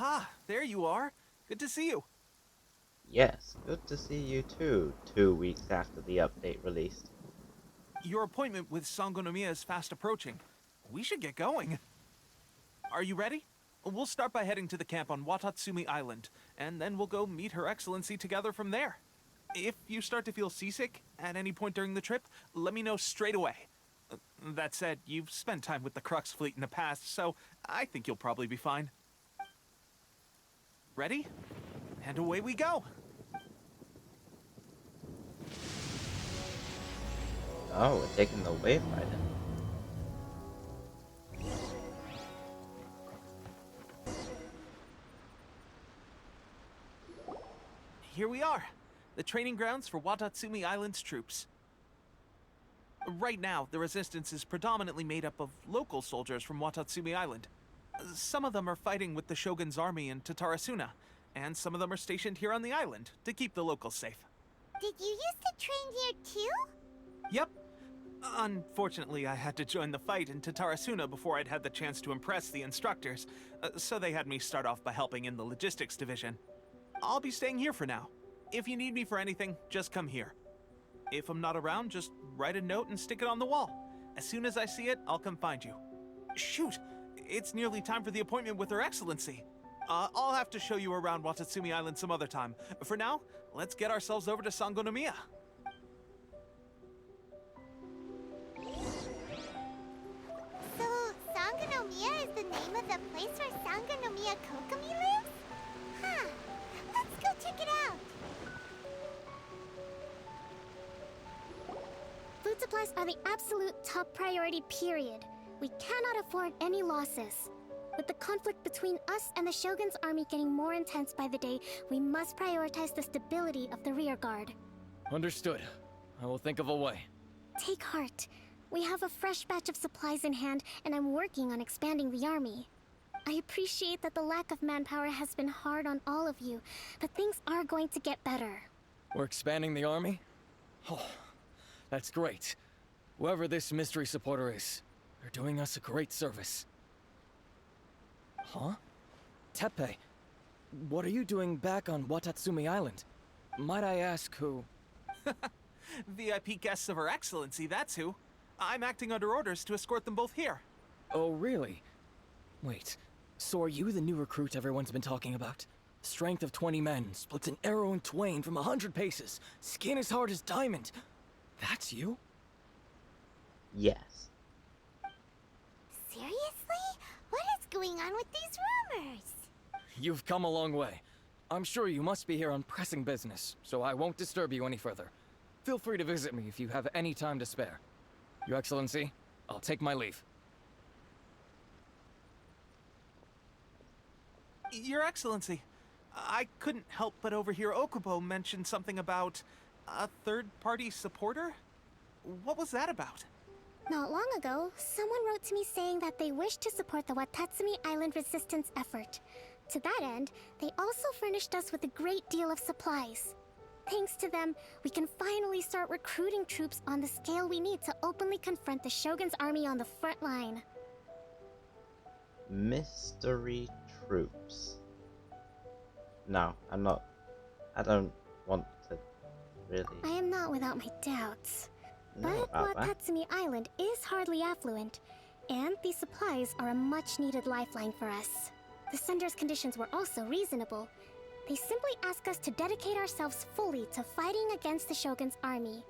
Aha, there you are. Good to see you. Yes, good to see you too, 2 weeks after the update released. Your appointment with Sangonomiya is fast approaching. We should get going. Are you ready? We'll start by heading to the camp on Wadatsumi Island, and then we'll go meet Her Excellency together from there. If you start to feel seasick at any point during the trip, let me know straight away. That said, you've spent time with the Crux fleet in the past, so I think you'll probably be fine. Ready? And away we go! Oh, we're taking the wave rider. Here we are, the training grounds for Wadatsumi Island's troops. Right now, the resistance is predominantly made up of local soldiers from Wadatsumi Island. Some of them are fighting with the Shogun's army in Tatarasuna, and some of them are stationed here on the island to keep the locals safe. Did you used to train here too? Yep. Unfortunately, I had to join the fight in Tatarasuna before I'd had the chance to impress the instructors, so they had me start off by helping in the logistics division. I'll be staying here for now. If you need me for anything, just come here. If I'm not around, just write a note and stick it on the wall. As soon as I see it, I'll come find you. Shoot! It's nearly time for the appointment with Her Excellency. I'll have to show you around Wadatsumi Island some other time. For now, let's get ourselves over to Sangonomiya. So, Sangonomiya is the name of the place where Sangonomiya Kokomi lives? Huh. Let's go check it out. Food supplies are the absolute top priority, period. We cannot afford any losses. With the conflict between us and the Shogun's army getting more intense by the day, we must prioritize the stability of the rear guard. Understood. I will think of a way. Take heart. We have a fresh batch of supplies in hand, and I'm working on expanding the army. I appreciate that the lack of manpower has been hard on all of you, but things are going to get better. We're expanding the army? Oh, that's great. Whoever this mystery supporter is, they're doing us a great service. Huh? Teppei, what are you doing back on Wadatsumi Island? Might I ask who? VIP guests of Her Excellency, that's who. I'm acting under orders to escort them both here. Oh, really? Wait, so are you the new recruit everyone's been talking about? Strength of 20 men, splits an arrow in twain from 100 paces, skin as hard as diamond. That's you? Yes. Seriously? What is going on with these rumors? You've come a long way. I'm sure you must be here on pressing business, so I won't disturb you any further. Feel free to visit me if you have any time to spare. Your Excellency, I'll take my leave. Your Excellency, I couldn't help but overhear Okubo mention something about a third-party supporter? What was that about? Not long ago, someone wrote to me saying that they wish to support the Wadatsumi Island resistance effort. To that end, they also furnished us with a great deal of supplies. Thanks to them, we can finally start recruiting troops on the scale we need to openly confront the Shogun's army on the front line. Mystery troops. No, I don't want to really I am not without my doubts. know But about that. Wadatsumi Island is hardly affluent, and these supplies are a much-needed lifeline for us. The sender's conditions were also reasonable. They simply ask us to dedicate ourselves fully to fighting against the Shogun's army.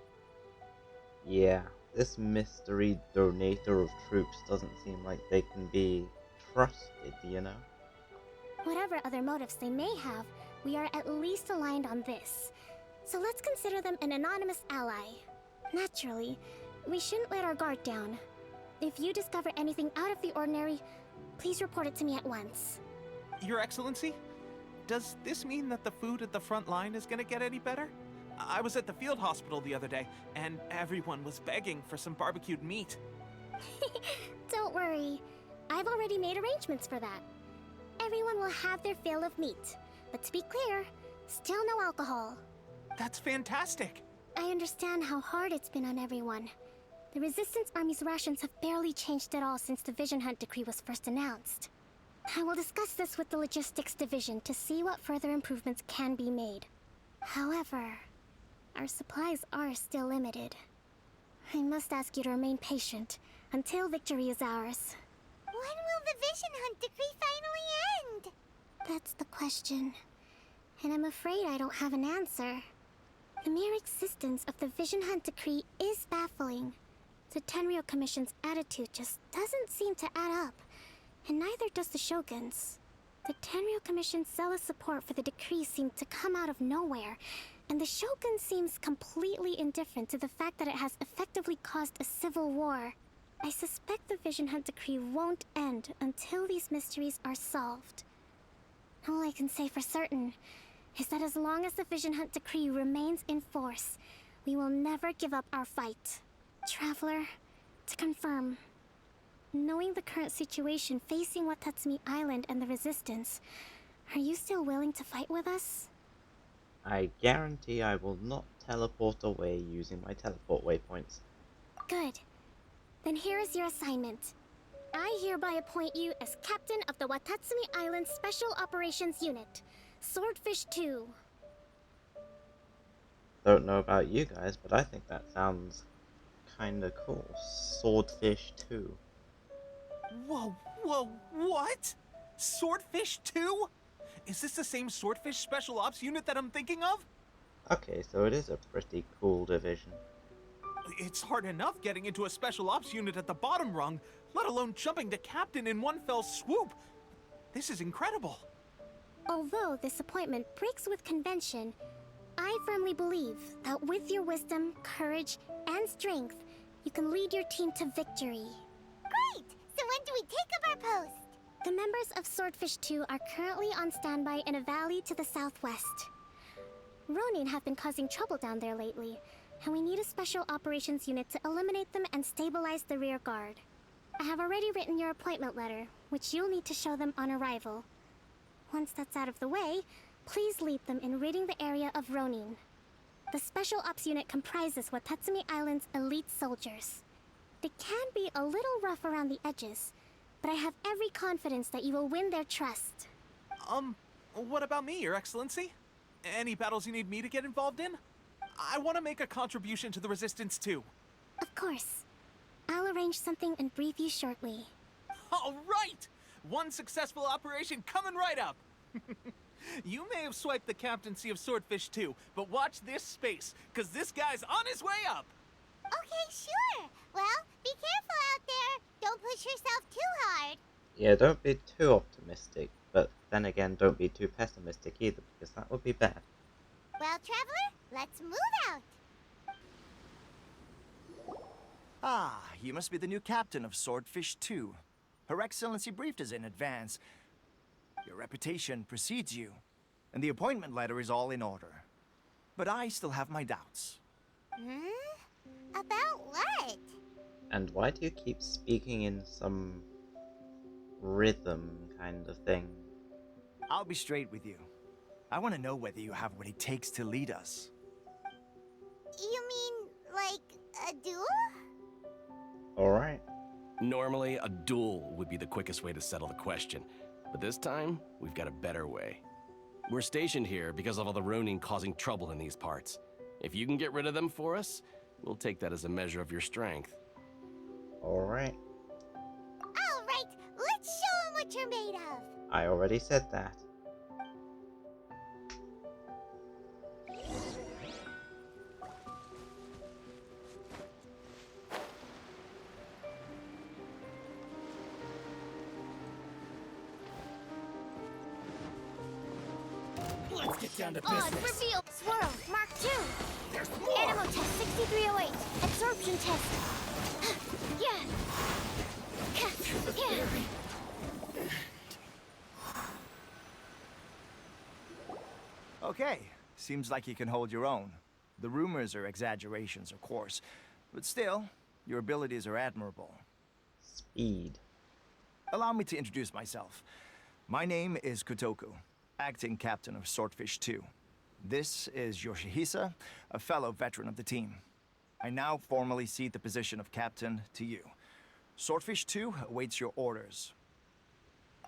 Yeah, this mystery donator of troops doesn't seem like they can be trusted, you know? Whatever other motives they may have, we are at least aligned on this. So let's consider them an anonymous ally. Naturally, we shouldn't let our guard down. If you discover anything out of the ordinary, please report it to me at once. Your Excellency, does this mean that the food at the front line is gonna get any better? I was at the field hospital the other day, and everyone was begging for some barbecued meat. Don't worry, I've already made arrangements for that. Everyone will have their fill of meat, but to be clear, still no alcohol. That's fantastic! I understand how hard it's been on everyone. The Resistance Army's rations have barely changed at all since the Vision Hunt decree was first announced. I will discuss this with the Logistics Division to see what further improvements can be made. However, our supplies are still limited. I must ask you to remain patient until victory is ours. When will the Vision Hunt decree finally end? That's the question. And I'm afraid I don't have an answer. The mere existence of the Vision Hunt decree is baffling. The Tenryou Commission's attitude just doesn't seem to add up. And neither does the Shogun's. The Tenryou Commission's zealous support for the decree seemed to come out of nowhere, and the Shogun seems completely indifferent to the fact that it has effectively caused a civil war. I suspect the Vision Hunt decree won't end until these mysteries are solved. All I can say for certain is that as long as the Vision Hunt decree remains in force, we will never give up our fight. Traveler, to confirm, knowing the current situation facing Wadatsumi Island and the Resistance, are you still willing to fight with us? I guarantee I will not teleport away using my teleport waypoints. Good. Then here is your assignment. I hereby appoint you as Captain of the Wadatsumi Island Special Operations Unit, Swordfish 2. Don't know about you guys, but I think that sounds kinda cool. Swordfish 2. Whoa, what? Swordfish 2? Is this the same Swordfish Special Ops unit that I'm thinking of? Okay, so it is a pretty cool division. It's hard enough getting into a Special Ops unit at the bottom rung, let alone jumping to Captain in one fell swoop. This is incredible. Although this appointment breaks with convention, I firmly believe that with your wisdom, courage, and strength, you can lead your team to victory. Great! So when do we take up our post? The members of Swordfish 2 are currently on standby in a valley to the southwest. Ronin have been causing trouble down there lately, and we need a special operations unit to eliminate them and stabilize the rear guard. I have already written your appointment letter, which you'll need to show them on arrival. Once that's out of the way, please lead them in ridding the area of Ronin. The Special Ops unit comprises Wadatsumi Island's elite soldiers. They can be a little rough around the edges, but I have every confidence that you will win their trust. What about me, Your Excellency? Any battles you need me to get involved in? I want to make a contribution to the Resistance too. Of course. I'll arrange something and brief you shortly. All right! One successful operation coming right up! You may have swiped the captaincy of Swordfish 2, but watch this space, because this guy's on his way up! Okay, sure. Well, be careful out there. Don't push yourself too hard. Yeah, don't be too optimistic, but then again, don't be too pessimistic either, because that would be bad. Well, Traveler, let's move out. Ah, you must be the new captain of Swordfish 2. Her Excellency briefed us in advance. Your reputation precedes you, and the appointment letter is all in order. But I still have my doubts. About what? And why do you keep speaking in some rhythm kind of thing? I'll be straight with you. I want to know whether you have what it takes to lead us. You mean, like, a duel? Alright. Normally, a duel would be the quickest way to settle the question, but this time, we've got a better way. We're stationed here because of all the Ronin causing trouble in these parts. If you can get rid of them for us, we'll take that as a measure of your strength. Alright. All right, let's show 'em what you're made of. I already said that. Let's get down to Odds business. revealed. Swirl, Mark 2. There's more! Animal test 6308. Absorption test. Yeah. Yeah. Okay, seems like you can hold your own. The rumors are exaggerations, of course, but still, your abilities are admirable. Speed. Allow me to introduce myself. My name is Kotoku, acting captain of Swordfish 2. This is Yoshihisa, a fellow veteran of the team. I now formally cede the position of captain to you. Swordfish 2 awaits your orders.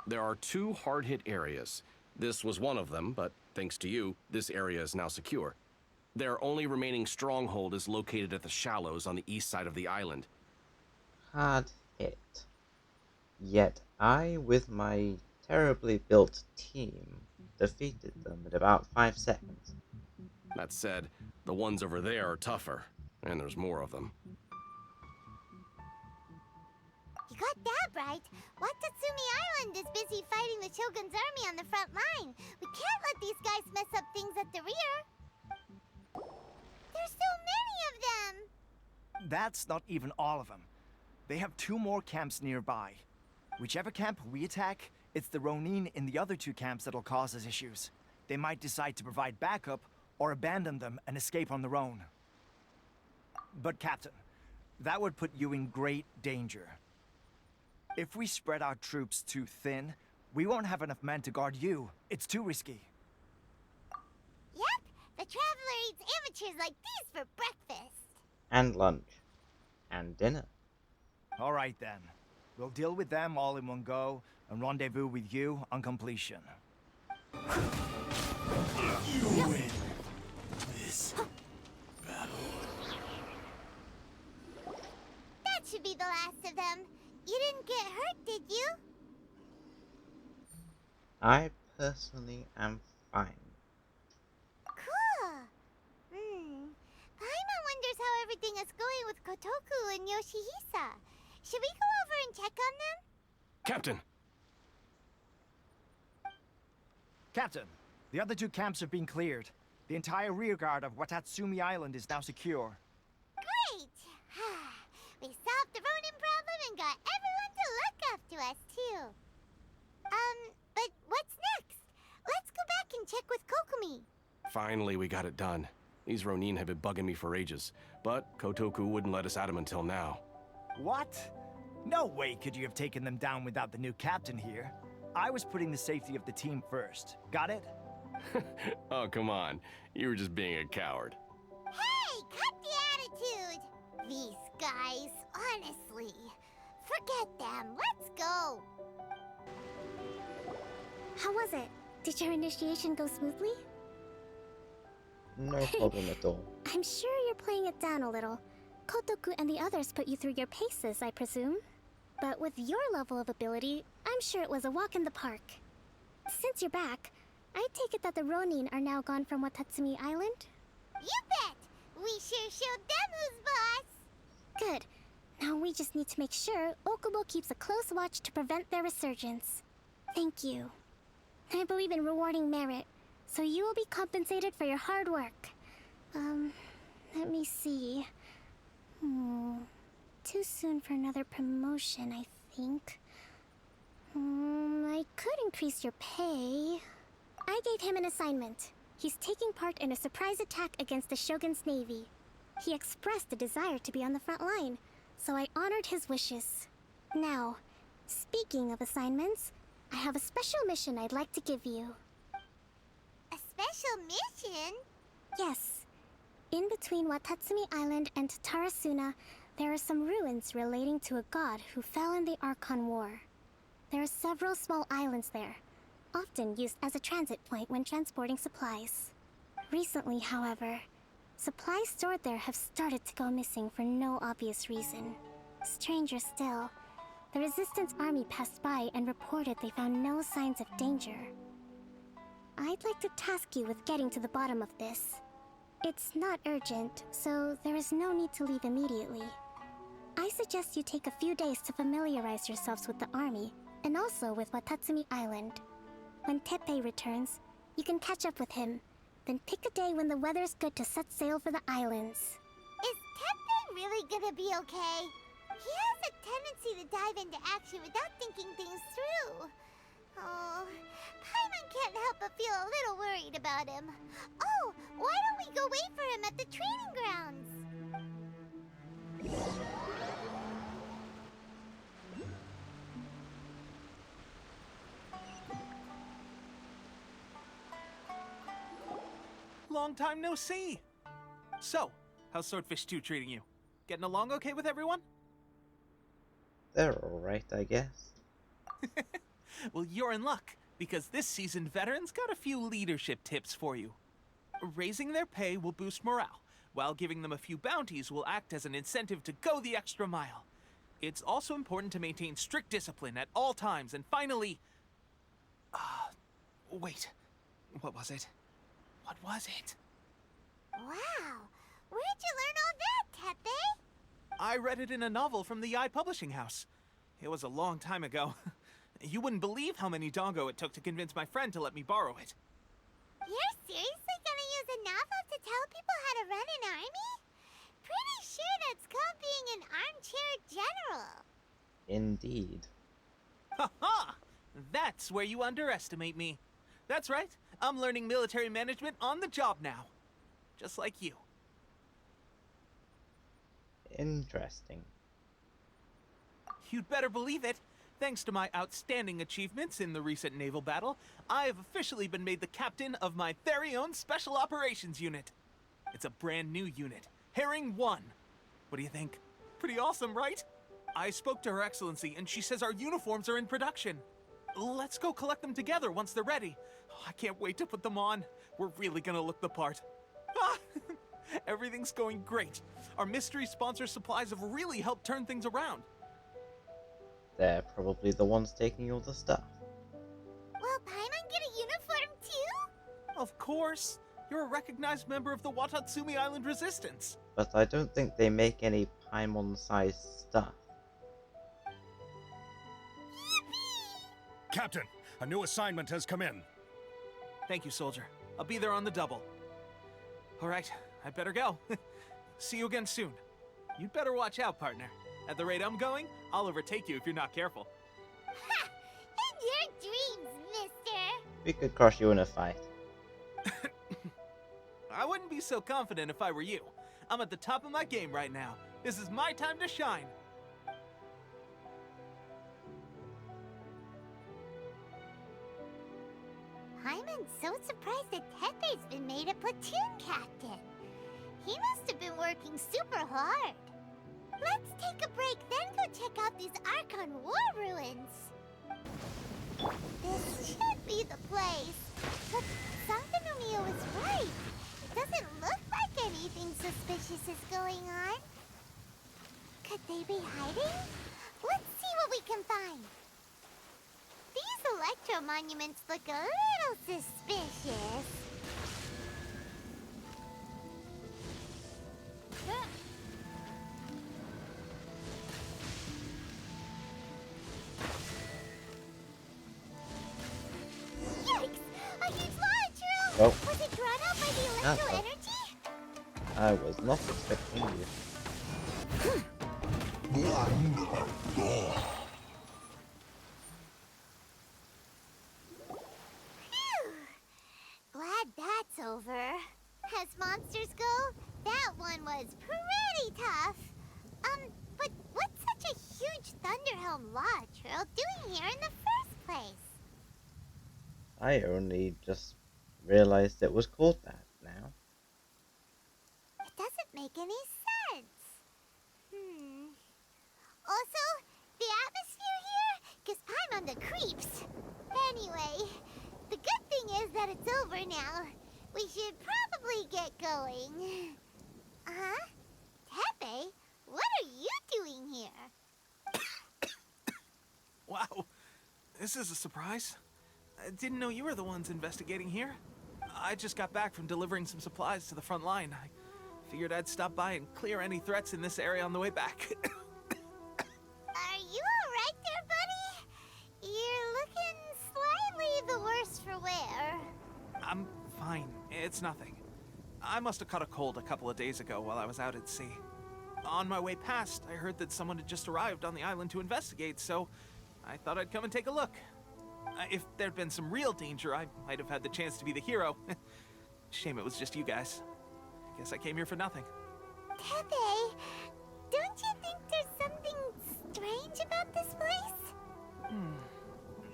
There are two hard-hit areas. This was one of them, but thanks to you, this area is now secure. Their only remaining stronghold is located at the shallows on the east side of the island. Hard hit. Yet I, with my terribly built team, defeated them in about 5 seconds. That said, the ones over there are tougher, and there's more of them. You got that right. Wadatsumi Island is busy fighting the Shogun's army on the front line. We can't let these guys mess up things at the rear. There's so many of them! That's not even all of them. They have 2 more camps nearby. Whichever camp we attack, it's the Ronin in the other 2 camps that'll cause us issues. They might decide to provide backup, or abandon them and escape on their own. But Captain, that would put you in great danger. If we spread our troops too thin, we won't have enough men to guard you. It's too risky. Yep, the Traveler eats amateurs like these for breakfast. And lunch. And dinner. All right then. We'll deal with them all in one go, and rendezvous with you on completion. You win this battle. That should be the last of them. You didn't get hurt, did you? I personally am fine. Cool. Paimon wonders how everything is going with Kotoku and Yoshihisa. Should we go over and check on them? Captain! Captain, the other 2 camps have been cleared. The entire rearguard of Wadatsumi Island is now secure. Great! We solved the Ronin problem and got everyone to look after us, too. But what's next? Let's go back and check with Kokumi. Finally, we got it done. These Ronin have been bugging me for ages, but Kotoku wouldn't let us at him until now. What? No way could you have taken them down without the new captain here. I was putting the safety of the team first. Got it? Oh, come on. You were just being a coward. Hey, cut the attitude! These guys, honestly. Forget them. Let's go. How was it? Did your initiation go smoothly? No problem at all. I'm sure you're playing it down a little. Kotoku and the others put you through your paces, I presume. But with your level of ability, I'm sure it was a walk in the park. Since you're back, I take it that the Ronin are now gone from Wadatsumi Island? You bet! We sure showed them who's boss! Good. Now we just need to make sure Okubo keeps a close watch to prevent their resurgence. Thank you. I believe in rewarding merit, so you will be compensated for your hard work. Let me see. Too soon for another promotion, I think. I could increase your pay. I gave him an assignment. He's taking part in a surprise attack against the Shogun's navy. He expressed a desire to be on the front line, so I honored his wishes. Now, speaking of assignments, I have a special mission I'd like to give you. A special mission? Yes. In between Wadatsumi Island and Tarasuna, there are some ruins relating to a god who fell in the Archon War. There are several small islands there, often used as a transit point when transporting supplies. Recently, however, supplies stored there have started to go missing for no obvious reason. Stranger still, the Resistance army passed by and reported they found no signs of danger. I'd like to task you with getting to the bottom of this. It's not urgent, so there is no need to leave immediately. I suggest you take a few days to familiarize yourselves with the army, and also with Wadatsumi Island. When Teppei returns, you can catch up with him, then pick a day when the weather's good to set sail for the islands. Is Teppei really gonna be okay? He has a tendency to dive into action without thinking things through. Oh, Paimon can't help but feel a little worried about him. Oh, why don't we go wait for him at the training grounds? Long time no see. So, how's Swordfish 2 treating you? Getting along okay with everyone? They're alright, I guess. Well, you're in luck, because this seasoned veteran's got a few leadership tips for you. Raising their pay will boost morale, while giving them a few bounties will act as an incentive to go the extra mile. It's also important to maintain strict discipline at all times, and finally... wait. What was it? What was it? Wow, where'd you learn all that, Tepe? I read it in a novel from the Yi Publishing House. It was a long time ago. You wouldn't believe how many dongo it took to convince my friend to let me borrow it. You're seriously gonna use a novel to tell people how to run an army? Pretty sure that's called being an armchair general. Indeed. Ha ha! That's where you underestimate me. That's right. I'm learning military management on the job now. Just like you. Interesting. You'd better believe it. Thanks to my outstanding achievements in the recent naval battle, I have officially been made the captain of my very own Special Operations Unit. It's a brand new unit, Herring 1. What do you think? Pretty awesome, right? I spoke to Her Excellency, and she says our uniforms are in production. Let's go collect them together once they're ready. I can't wait to put them on. We're really gonna look the part. Ah, everything's going great. Our mystery sponsor supplies have really helped turn things around. They're probably the ones taking all the stuff. Will Paimon get a uniform too? Of course. You're a recognized member of the Wadatsumi Island Resistance. But I don't think they make any Paimon-sized stuff. Captain, a new assignment has come in. Thank you, soldier. I'll be there on the double. All right, I better go. See you again soon. You'd better watch out, partner. At the rate I'm going, I'll overtake you if you're not careful. Ha! In your dreams, mister! We could crush you in a fight. I wouldn't be so confident if I were you. I'm at the top of my game right now. This is my time to shine. Paimon's so surprised that Tepe's been made a platoon captain. He must have been working super hard. Let's take a break, then go check out these Archon War Ruins. This should be the place. But Sankanomiya was right. It doesn't look like anything suspicious is going on. Could they be hiding? Let's see what we can find. These electro monuments look a little suspicious. Yikes! A huge launch drill! Oh. Was it drawn out by the electro Uh-oh. energy? I was not expecting you. Phew! Glad that's over. As monsters go, that one was pretty tough. But what's such a huge Thunderhelm Law Trail doing here in the first place? I only just realized it was called that now. It doesn't make any sense. Also, the atmosphere here gives Paimon the creeps. Anyway, the good thing is that it's over now. We should probably get going. Huh? Tepe, what are you doing here? Wow, this is a surprise. I didn't know you were the ones investigating here. I just got back from delivering some supplies to the front line. I figured I'd stop by and clear any threats in this area on the way back. Are you alright there, buddy? You're looking slightly the worse for wear. I'm fine. It's nothing. I must have caught a cold a couple of days ago while I was out at sea. On my way past, I heard that someone had just arrived on the island to investigate, so I thought I'd come and take a look. If there'd been some real danger, I might have had the chance to be the hero. Shame it was just you guys. Guess I came here for nothing. Tepe, don't you think there's something strange about this place?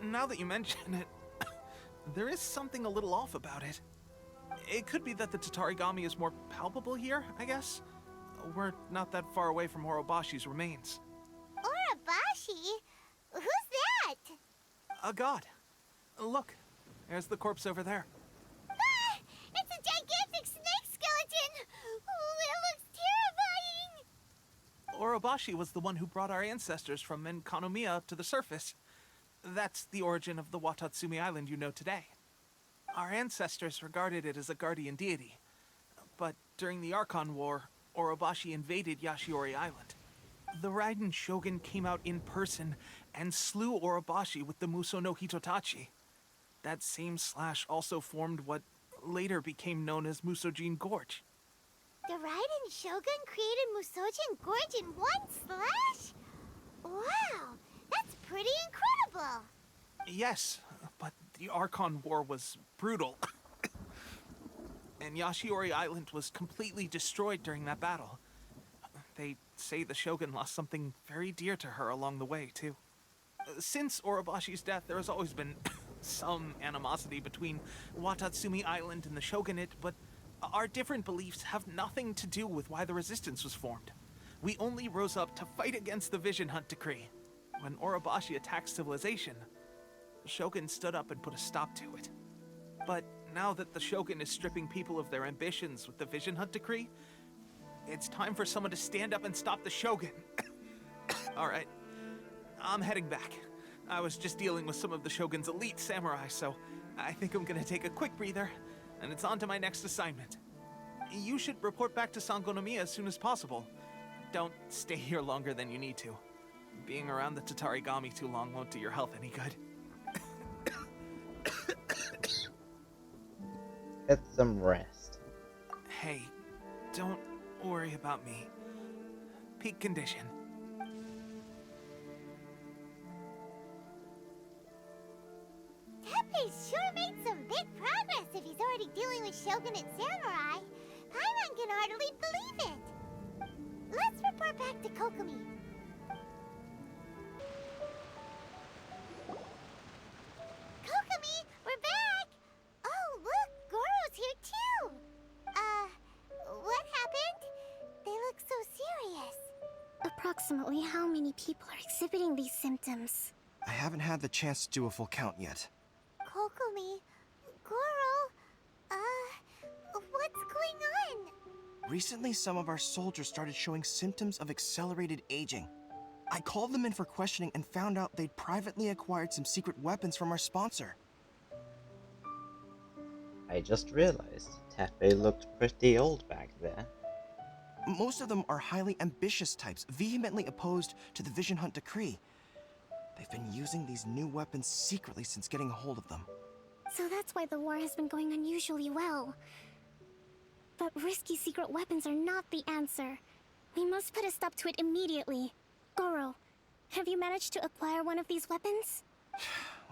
Now that you mention it, there is something a little off about it. It could be that the Tatarigami is more palpable here, I guess. We're not that far away from Orobashi's remains. Orabashi? Who's that? A god. Look, there's the corpse over there. Ah! It's a gigantic snake skeleton! Oh, it looks terrifying! Orobashi was the one who brought our ancestors from Enkanomiya up to the surface. That's the origin of the Wadatsumi island you know today. Our ancestors regarded it as a guardian deity. But during the Archon War, Orobashi invaded Yashiori Island. The Raiden Shogun came out in person and slew Orobashi with the Muso no Hitotachi. That same slash also formed what later became known as Musojin Gorge. The Raiden Shogun created Musojin Gorge in one slash? Wow, that's pretty incredible! Yes, but the Archon War was brutal. And Yashiori Island was completely destroyed during that battle. They say the Shogun lost something very dear to her along the way, too. Since Orobashi's death, there has always been some animosity between Wadatsumi Island and the Shogunate, but our different beliefs have nothing to do with why the resistance was formed. We only rose up to fight against the Vision Hunt Decree. When Orobashi attacked civilization, the Shogun stood up and put a stop to it. But now that the Shogun is stripping people of their ambitions with the Vision Hunt Decree, it's time for someone to stand up and stop the Shogun. Alright, I'm heading back. I was just dealing with some of the Shogun's elite samurai, so I think I'm gonna take a quick breather, and it's on to my next assignment. You should report back to Sangonomiya as soon as possible. Don't stay here longer than you need to. Being around the Tatarigami too long won't do your health any good. Get some rest. Hey, don't worry about me. Peak condition. Teppei sure made some big progress if he's already dealing with Shogunate samurai. Paimon can hardly believe it. Let's report back to Kokomi. Kokomi, we're back! Oh, look, Goro's here too! What happened? They look so serious. Approximately how many people are exhibiting these symptoms? I haven't had the chance to do a full count yet. Kokomi, Goro, what's going on? Recently, some of our soldiers started showing symptoms of accelerated aging. I called them in for questioning and found out they'd privately acquired some secret weapons from our sponsor. I just realized Teppei looked pretty old back there. Most of them are highly ambitious types, vehemently opposed to the Vision Hunt Decree. They've been using these new weapons secretly since getting a hold of them. So that's why the war has been going unusually well. But risky secret weapons are not the answer. We must put a stop to it immediately. Goro, have you managed to acquire one of these weapons?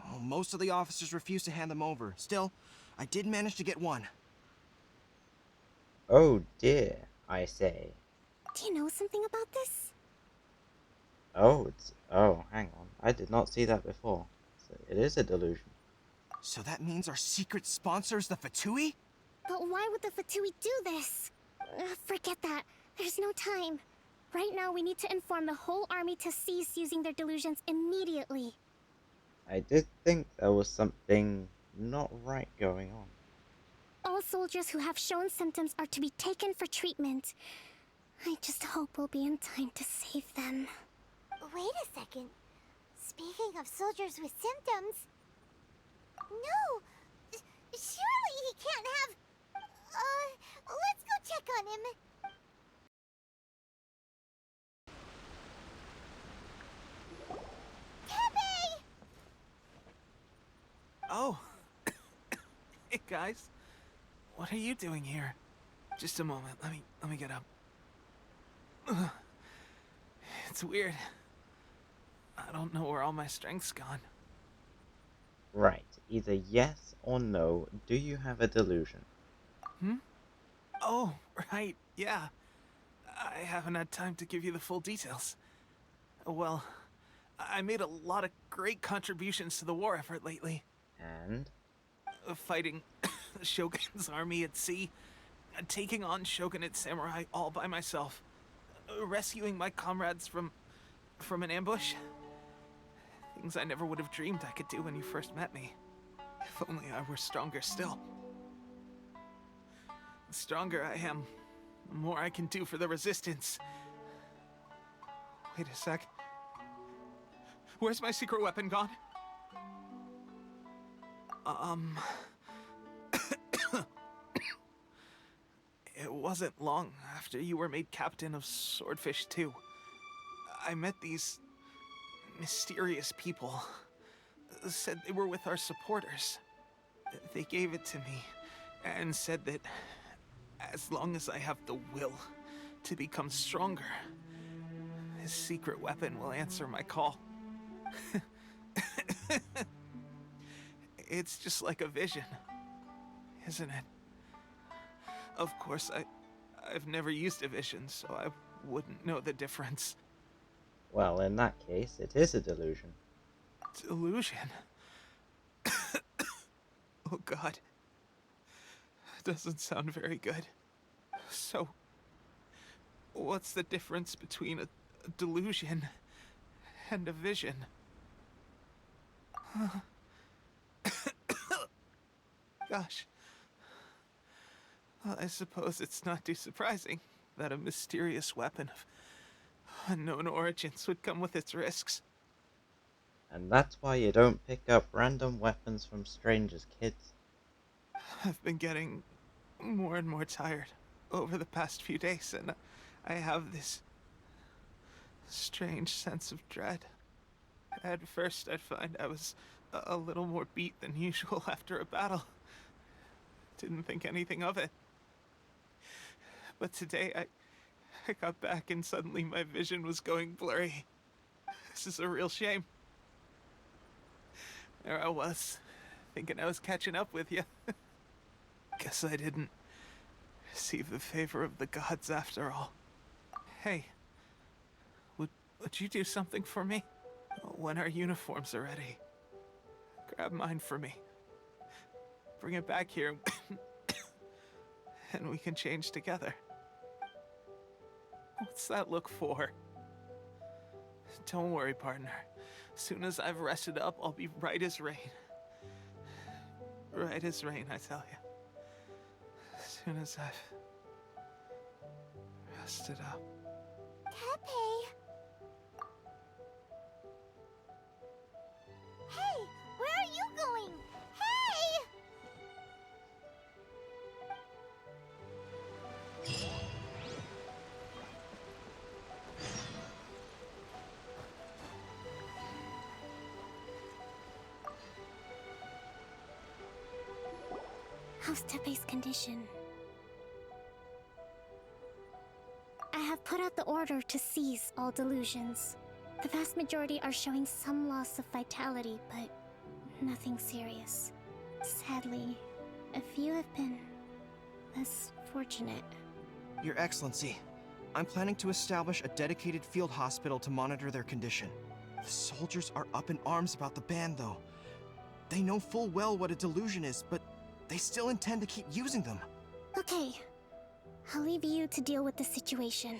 Well, most of the officers refuse to hand them over. Still, I did manage to get one. Oh dear, I say. Do you know something about this? Oh, hang on. I did not see that before. So it is a delusion. So that means our secret sponsor is the Fatui? But why would the Fatui do this? Forget that. There's no time. Right now, we need to inform the whole army to cease using their delusions immediately. I did think there was something not right going on. All soldiers who have shown symptoms are to be taken for treatment. I just hope we'll be in time to save them. Wait a second. Speaking of soldiers with symptoms... No! Surely he can't have... let's go check on him. Teppei! Oh. Hey guys. What are you doing here? Just a moment. Let me get up. Ugh. It's weird. I don't know where all my strength's gone. Right, either yes or no, do you have a delusion? Oh, right, yeah. I haven't had time to give you the full details. Well, I made a lot of great contributions to the war effort lately. And? Fighting the Shogun's army at sea, taking on Shogunate samurai all by myself, rescuing my comrades from an ambush. Things I never would have dreamed I could do when you first met me. If only I were stronger still. The stronger I am, the more I can do for the Resistance. Wait a sec. Where's my secret weapon gone? It wasn't long after you were made captain of Swordfish 2. I met these mysterious people. Said they were with our supporters. They gave it to me and said that as long as I have the will to become stronger, his secret weapon will answer my call. It's just like a vision, isn't it? Of course, I've never used a vision, so I wouldn't know the difference. Well, in that case, it is a delusion. Delusion? Oh god. Doesn't sound very good. So, what's the difference between a delusion and a vision? Gosh. Well, I suppose it's not too surprising that a mysterious weapon of unknown origins would come with its risks. And that's why you don't pick up random weapons from strangers, kids. I've been getting more and more tired over the past few days, and I have this strange sense of dread. At first, I'd find I was a little more beat than usual after a battle. Didn't think anything of it. But today, I got back and suddenly my vision was going blurry. This is a real shame. There I was, thinking I was catching up with you. Guess I didn't receive the favor of the gods after all. Hey, would you do something for me? When our uniforms are ready, grab mine for me. Bring it back here, and we can change together. What's that look for? Don't worry, partner. As soon as I've rested up, I'll be right as rain. Right as rain, I tell you. As soon as I've rested up. Tepe! Hey! Where are you going? Hey! How's Tepe's condition? I have put out the order to seize all delusions. The vast majority are showing some loss of vitality, but nothing serious. Sadly, a few have been less fortunate. Your Excellency, I'm planning to establish a dedicated field hospital to monitor their condition. The soldiers are up in arms about the ban, though. They know full well what a delusion is, but they still intend to keep using them. Okay, I'll leave you to deal with the situation.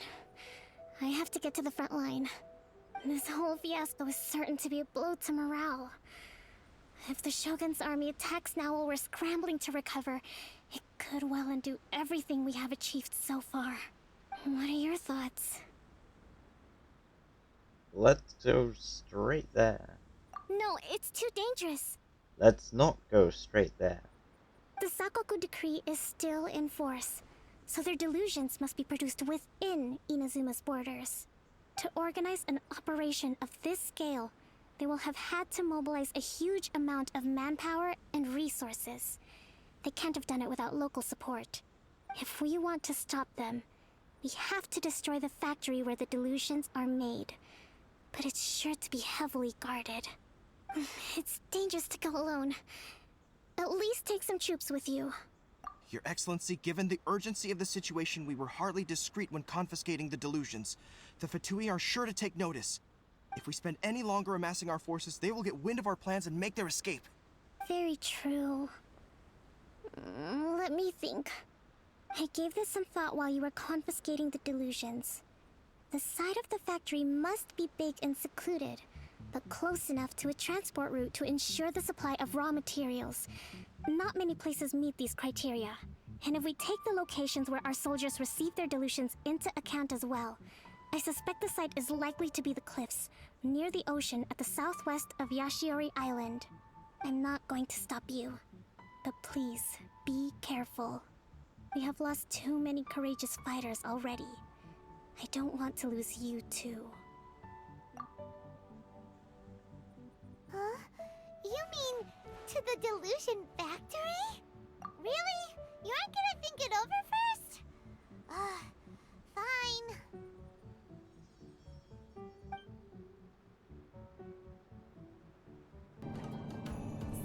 I have to get to the front line. This whole fiasco is certain to be a blow to morale. If the Shogun's army attacks now while we're scrambling to recover, it could well undo everything we have achieved so far. What are your thoughts? Let's go straight there. No, it's too dangerous. Let's not go straight there. The Sakoku decree is still in force, so their delusions must be produced within Inazuma's borders. To organize an operation of this scale, they will have had to mobilize a huge amount of manpower and resources. They can't have done it without local support. If we want to stop them, we have to destroy the factory where the delusions are made. But it's sure to be heavily guarded. It's dangerous to go alone. At least take some troops with you. Your Excellency, given the urgency of the situation, we were hardly discreet when confiscating the delusions. The Fatui are sure to take notice. If we spend any longer amassing our forces, they will get wind of our plans and make their escape. Very true. Let me think. I gave this some thought while you were confiscating the delusions. The side of the factory must be big and secluded, but close enough to a transport route to ensure the supply of raw materials. Not many places meet these criteria. And if we take the locations where our soldiers receive their dilutions into account as well, I suspect the site is likely to be the cliffs, near the ocean at the southwest of Yashiori Island. I'm not going to stop you, but please, be careful. We have lost too many courageous fighters already. I don't want to lose you too. Huh? You mean to the delusion factory? Really? You aren't gonna think it over first? Fine.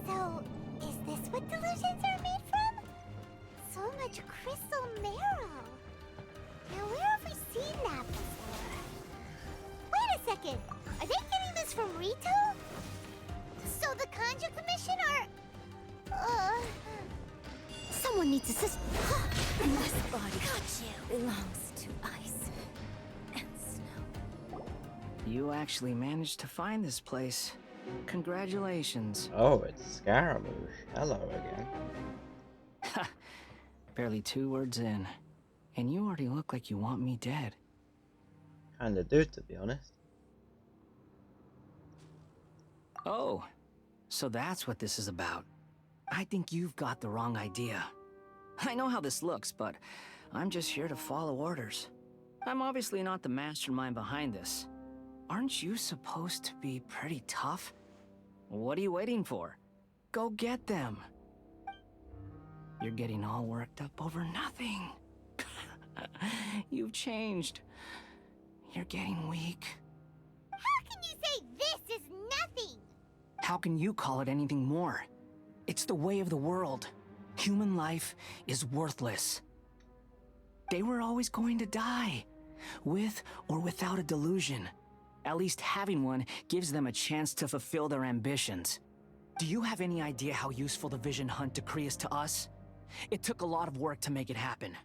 So, is this what delusions are made from? So much crystal marrow. Now where have we seen that before? Wait a second! Are they getting this from Rito? So the Kanji Commission are... Someone needs assist. This body belongs to ice and snow. You actually managed to find this place. Congratulations. Oh, it's Scaramouche. Hello again. Ha! Barely 2 words in. And you already look like you want me dead. Kinda do, to be honest. Oh, so that's what this is about. I think you've got the wrong idea. I know how this looks, but I'm just here to follow orders. I'm obviously not the mastermind behind this. Aren't you supposed to be pretty tough? What are you waiting for? Go get them. You're getting all worked up over nothing. You've changed. You're getting weak. How can you say this is nothing? How can you call it anything more? It's the way of the world. Human life is worthless. They were always going to die, with or without a delusion. At least having one gives them a chance to fulfill their ambitions. Do you have any idea how useful the Vision Hunt decree is to us? It took a lot of work to make it happen.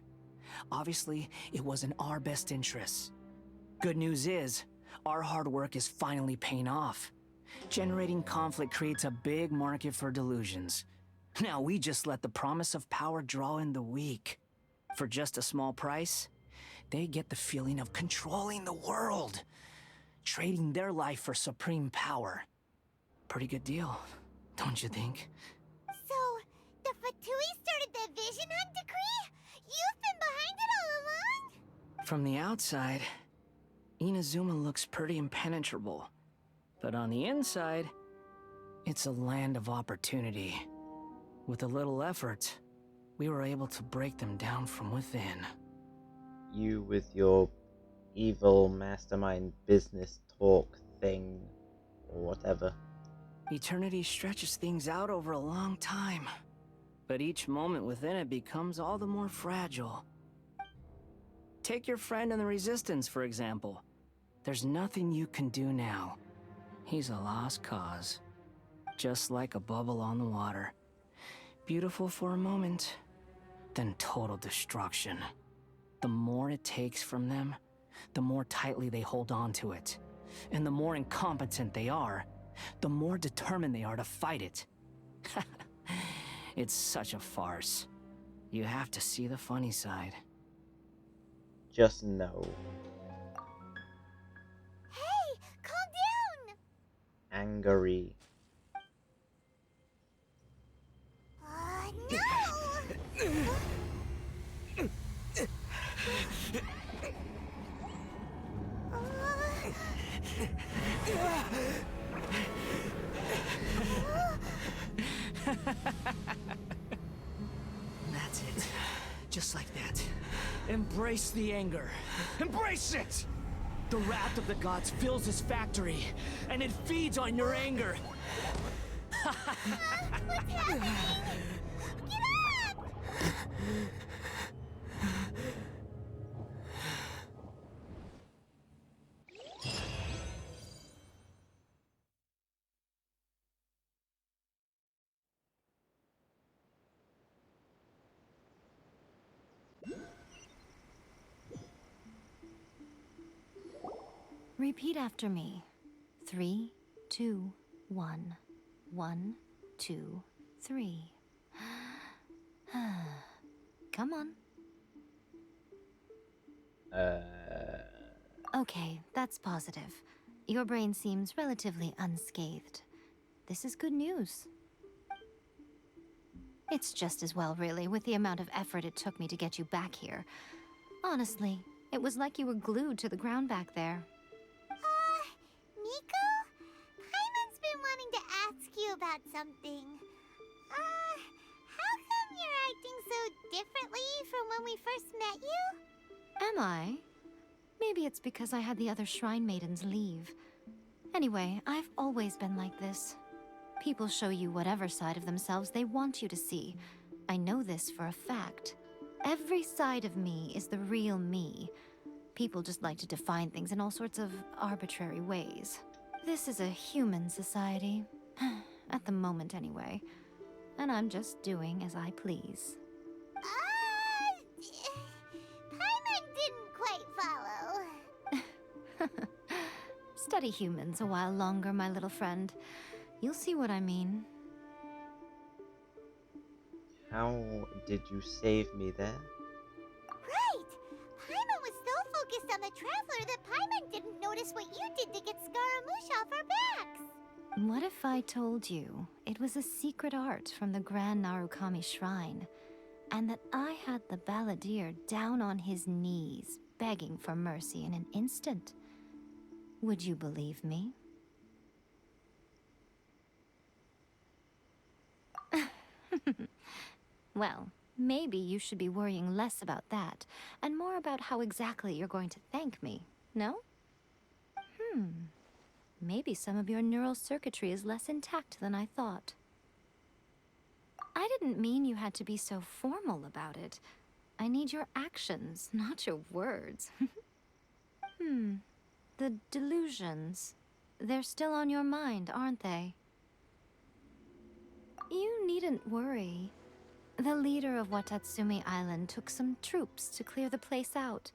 Obviously, it was in our best interests. Good news is, our hard work is finally paying off. Generating conflict creates a big market for delusions. Now we just let the promise of power draw in the weak. For just a small price, they get the feeling of controlling the world. Trading their life for supreme power. Pretty good deal, don't you think? So, the Fatui started the Vision Hunt decree? You've been behind it all along? From the outside, Inazuma looks pretty impenetrable. But on the inside, it's a land of opportunity. With a little effort, we were able to break them down from within. You with your evil mastermind business talk thing, or whatever. Eternity stretches things out over a long time, but each moment within it becomes all the more fragile. Take your friend in the Resistance, for example. There's nothing you can do now. He's a lost cause. Just like a bubble on the water. Beautiful for a moment, then total destruction. The more it takes from them, the more tightly they hold on to it. And the more incompetent they are, the more determined they are to fight it. It's such a farce. You have to see the funny side. Just no. Hey, calm down! Angry. No! That's it. Just like that. Embrace the anger. Embrace it! The wrath of the gods fills this factory, and it feeds on your anger. What's happening? Get up! Repeat after me. 3, 2, 1, 1, 2, 3. Come on. Okay, that's positive. Your brain seems relatively unscathed. This is good news. It's just as well, really, with the amount of effort it took me to get you back here. Honestly, it was like you were glued to the ground back there. Nico? Paimon's been wanting to ask you about something. How come you're acting so differently from when we first met you? Am I? Maybe it's because I had the other Shrine Maidens leave. Anyway, I've always been like this. People show you whatever side of themselves they want you to see. I know this for a fact. Every side of me is the real me. People just like to define things in all sorts of arbitrary ways. This is a human society. At the moment, anyway. And I'm just doing as I please. Paimon didn't quite follow. Study humans a while longer, my little friend. You'll see what I mean. How did you save me there? Right! Paimon was so focused on the Traveler that Paimon didn't notice what you did to get Scaramouche off our backs. What if I told you it was a secret art from the Grand Narukami Shrine, and that I had the balladeer down on his knees, begging for mercy in an instant? Would you believe me? Well, maybe you should be worrying less about that, and more about how exactly you're going to thank me, no? Maybe some of your neural circuitry is less intact than I thought. I didn't mean you had to be so formal about it. I need your actions, not your words. The delusions. They're still on your mind, aren't they? You needn't worry. The leader of Wadatsumi Island took some troops to clear the place out.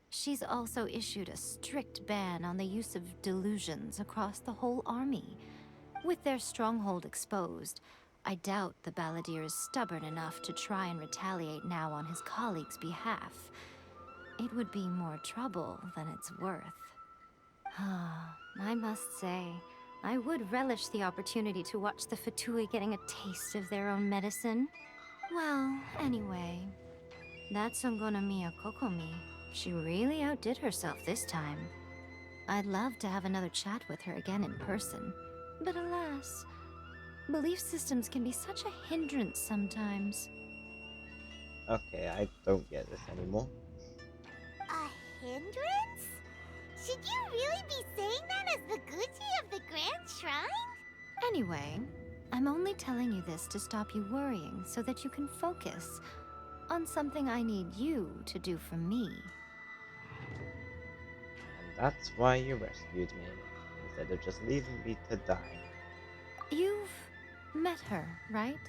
She's also issued a strict ban on the use of delusions across the whole army. With their stronghold exposed, I doubt the balladeer is stubborn enough to try and retaliate now on his colleagues' behalf. It would be more trouble than it's worth. I must say, I would relish the opportunity to watch the Fatui getting a taste of their own medicine. Well, anyway, that's Songonomiya Kokomi. She really outdid herself this time. I'd love to have another chat with her again in person. But alas, belief systems can be such a hindrance sometimes. Okay, I don't get this anymore. A hindrance? Should you really be saying that as the Gucci of the Grand Shrine? Anyway, I'm only telling you this to stop you worrying so that you can focus on something I need you to do for me. And that's why you rescued me, instead of just leaving me to die. You've met her, right?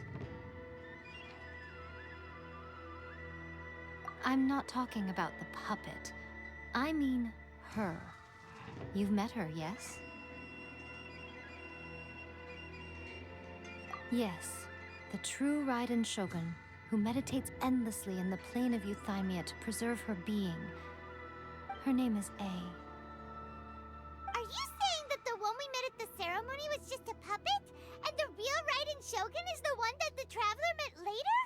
I'm not talking about the puppet. I mean her. You've met her, yes? Yes, the true Raiden Shogun, who meditates endlessly in the Plane of Euthymia to preserve her being. Her name is A. Are you saying that the one we met at the ceremony was just a puppet? And the real Raiden Shogun is the one that the Traveler met later?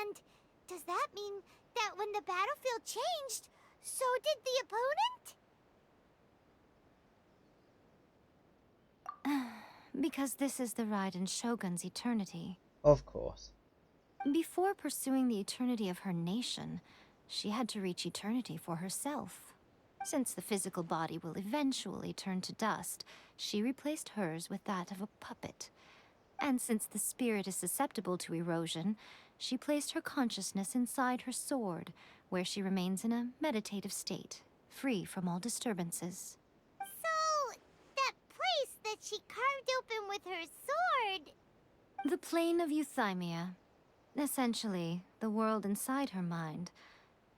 And does that mean that when the battlefield changed, so did the opponent? Because this is the Raiden Shogun's eternity. Of course. Before pursuing the eternity of her nation, she had to reach eternity for herself. Since the physical body will eventually turn to dust, she replaced hers with that of a puppet. And since the spirit is susceptible to erosion, she placed her consciousness inside her sword, where she remains in a meditative state, free from all disturbances. So, that place that she carved open with her sword... The Plane of Euthymia. Essentially, the world inside her mind.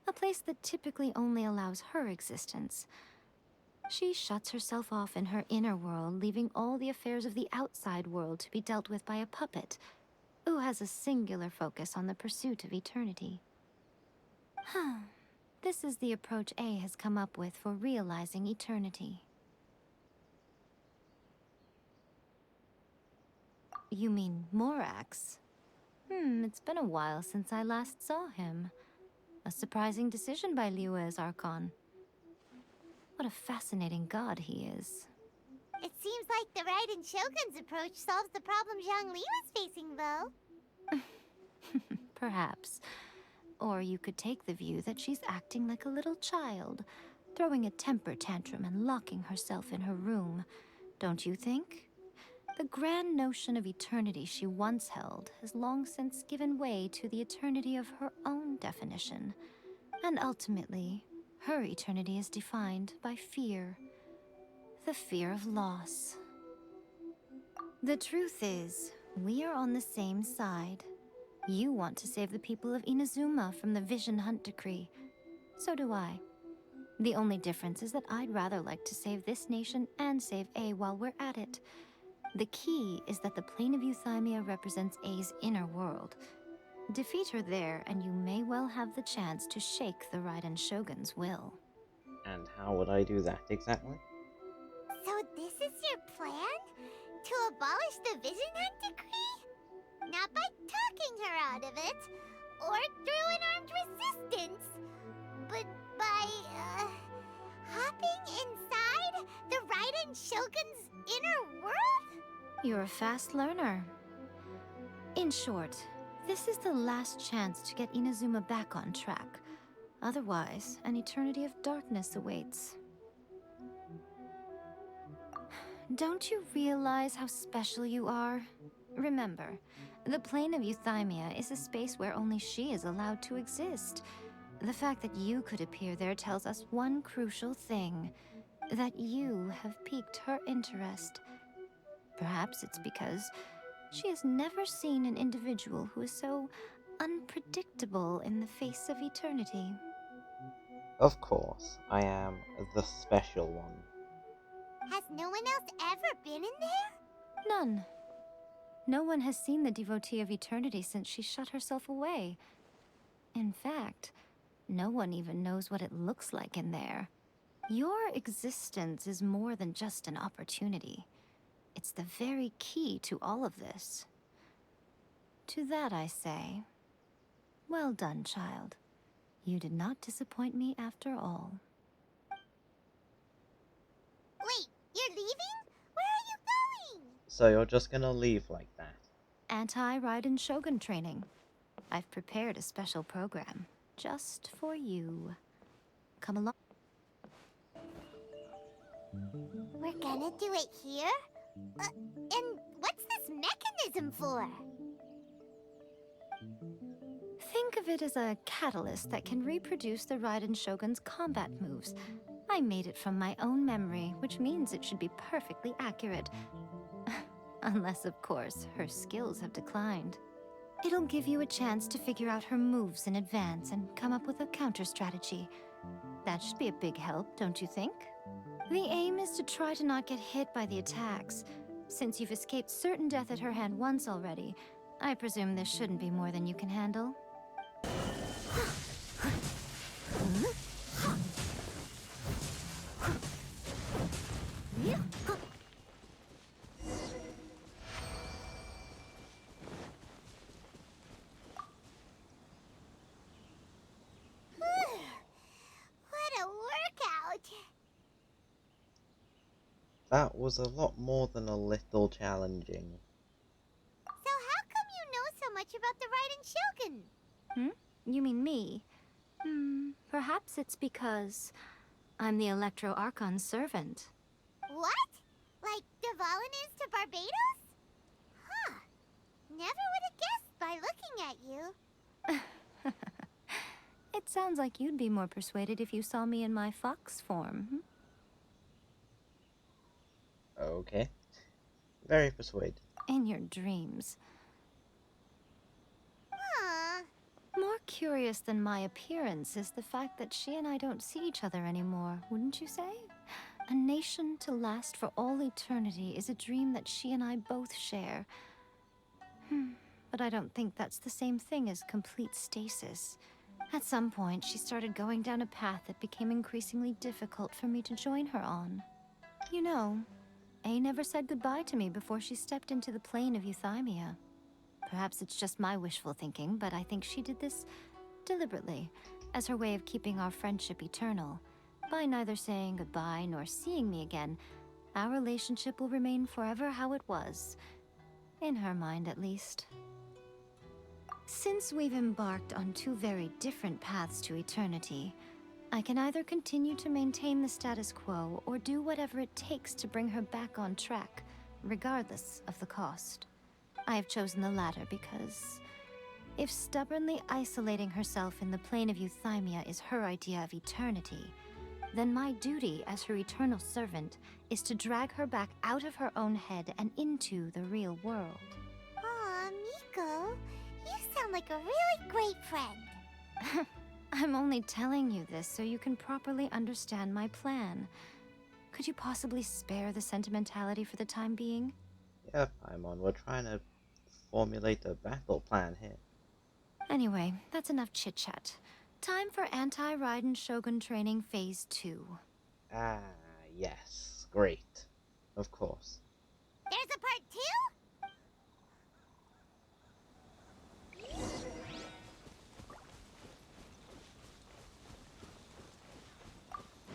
A place that typically only allows her existence. She shuts herself off in her inner world, leaving all the affairs of the outside world to be dealt with by a puppet, who has a singular focus on the pursuit of eternity. This is the approach A has come up with for realizing eternity. You mean Morax? It's been a while since I last saw him. A surprising decision by Liyue's Archon. What a fascinating god he is. It seems like the Raiden Shogun's approach solves the problem Zhongli was facing, though. Perhaps. Or you could take the view that she's acting like a little child, throwing a temper tantrum and locking herself in her room. Don't you think? The grand notion of eternity she once held has long since given way to the eternity of her own definition. And ultimately, her eternity is defined by fear. The fear of loss. The truth is, we are on the same side. You want to save the people of Inazuma from the Vision Hunt decree. So do I. The only difference is that I'd rather like to save this nation and save A while we're at it. The key is that the Plane of Euthymia represents A's inner world. Defeat her there, and you may well have the chance to shake the Raiden Shogun's will. And how would I do that exactly? So this is your plan? To abolish the Vision Hunt decree? Not by talking her out of it, or through an armed resistance, but by, hopping inside the Raiden Shogun's inner world? You're a fast learner. In short, this is the last chance to get Inazuma back on track. Otherwise, an eternity of darkness awaits. Don't you realize how special you are? Remember, the Plane of Euthymia is a space where only she is allowed to exist. The fact that you could appear there tells us one crucial thing. That you have piqued her interest. Perhaps it's because she has never seen an individual who is so unpredictable in the face of eternity. Of course, I am the special one. Has no one else ever been in there? None. No one has seen the devotee of eternity since she shut herself away. In fact, no one even knows what it looks like in there. Your existence is more than just an opportunity. It's the very key to all of this. To that I say, well done, child. You did not disappoint me after all. Wait, you're leaving? Where are you going? So you're just gonna leave like that? Anti-Raiden Shogun training. I've prepared a special program just for you. Come along. We're gonna do it here? And what's this mechanism for? Think of it as a catalyst that can reproduce the Raiden Shogun's combat moves. I made it from my own memory, which means it should be perfectly accurate. Unless, of course, her skills have declined. It'll give you a chance to figure out her moves in advance and come up with a counter-strategy. That should be a big help, don't you think? The aim is to try to not get hit by the attacks. Since you've escaped certain death at her hand once already, I presume this shouldn't be more than you can handle. What a workout! That was a lot more than a little challenging. So how come you know so much about the Raiden Shogun? You mean me? Perhaps it's because I'm the Electro Archon's servant. What? Like Devalin is to Barbados? Huh. Never would have guessed by looking at you. It sounds like you'd be more persuaded if you saw me in my fox form. Okay. Very persuaded. In your dreams. Huh. More curious than my appearance is the fact that she and I don't see each other anymore, wouldn't you say? A nation to last for all eternity is a dream that she and I both share. But I don't think that's the same thing as complete stasis. At some point, she started going down a path that became increasingly difficult for me to join her on. You know, A never said goodbye to me before she stepped into the Plane of Euthymia. Perhaps it's just my wishful thinking, but I think she did this deliberately, as her way of keeping our friendship eternal. By neither saying goodbye nor seeing me again, our relationship will remain forever how it was. In her mind, at least. Since we've embarked on two very different paths to eternity, I can either continue to maintain the status quo or do whatever it takes to bring her back on track, regardless of the cost. I have chosen the latter because if stubbornly isolating herself in the Plane of Euthymia is her idea of eternity, then my duty as her eternal servant is to drag her back out of her own head and into the real world. Aw, Miko, you sound like a really great friend. I'm only telling you this so you can properly understand my plan. Could you possibly spare the sentimentality for the time being? Yeah, Paimon, we're trying to formulate a battle plan here. Anyway, that's enough chit-chat. Time for Anti-Raiden Shogun Training Phase 2. Ah, yes. Great. Of course. There's a part 2?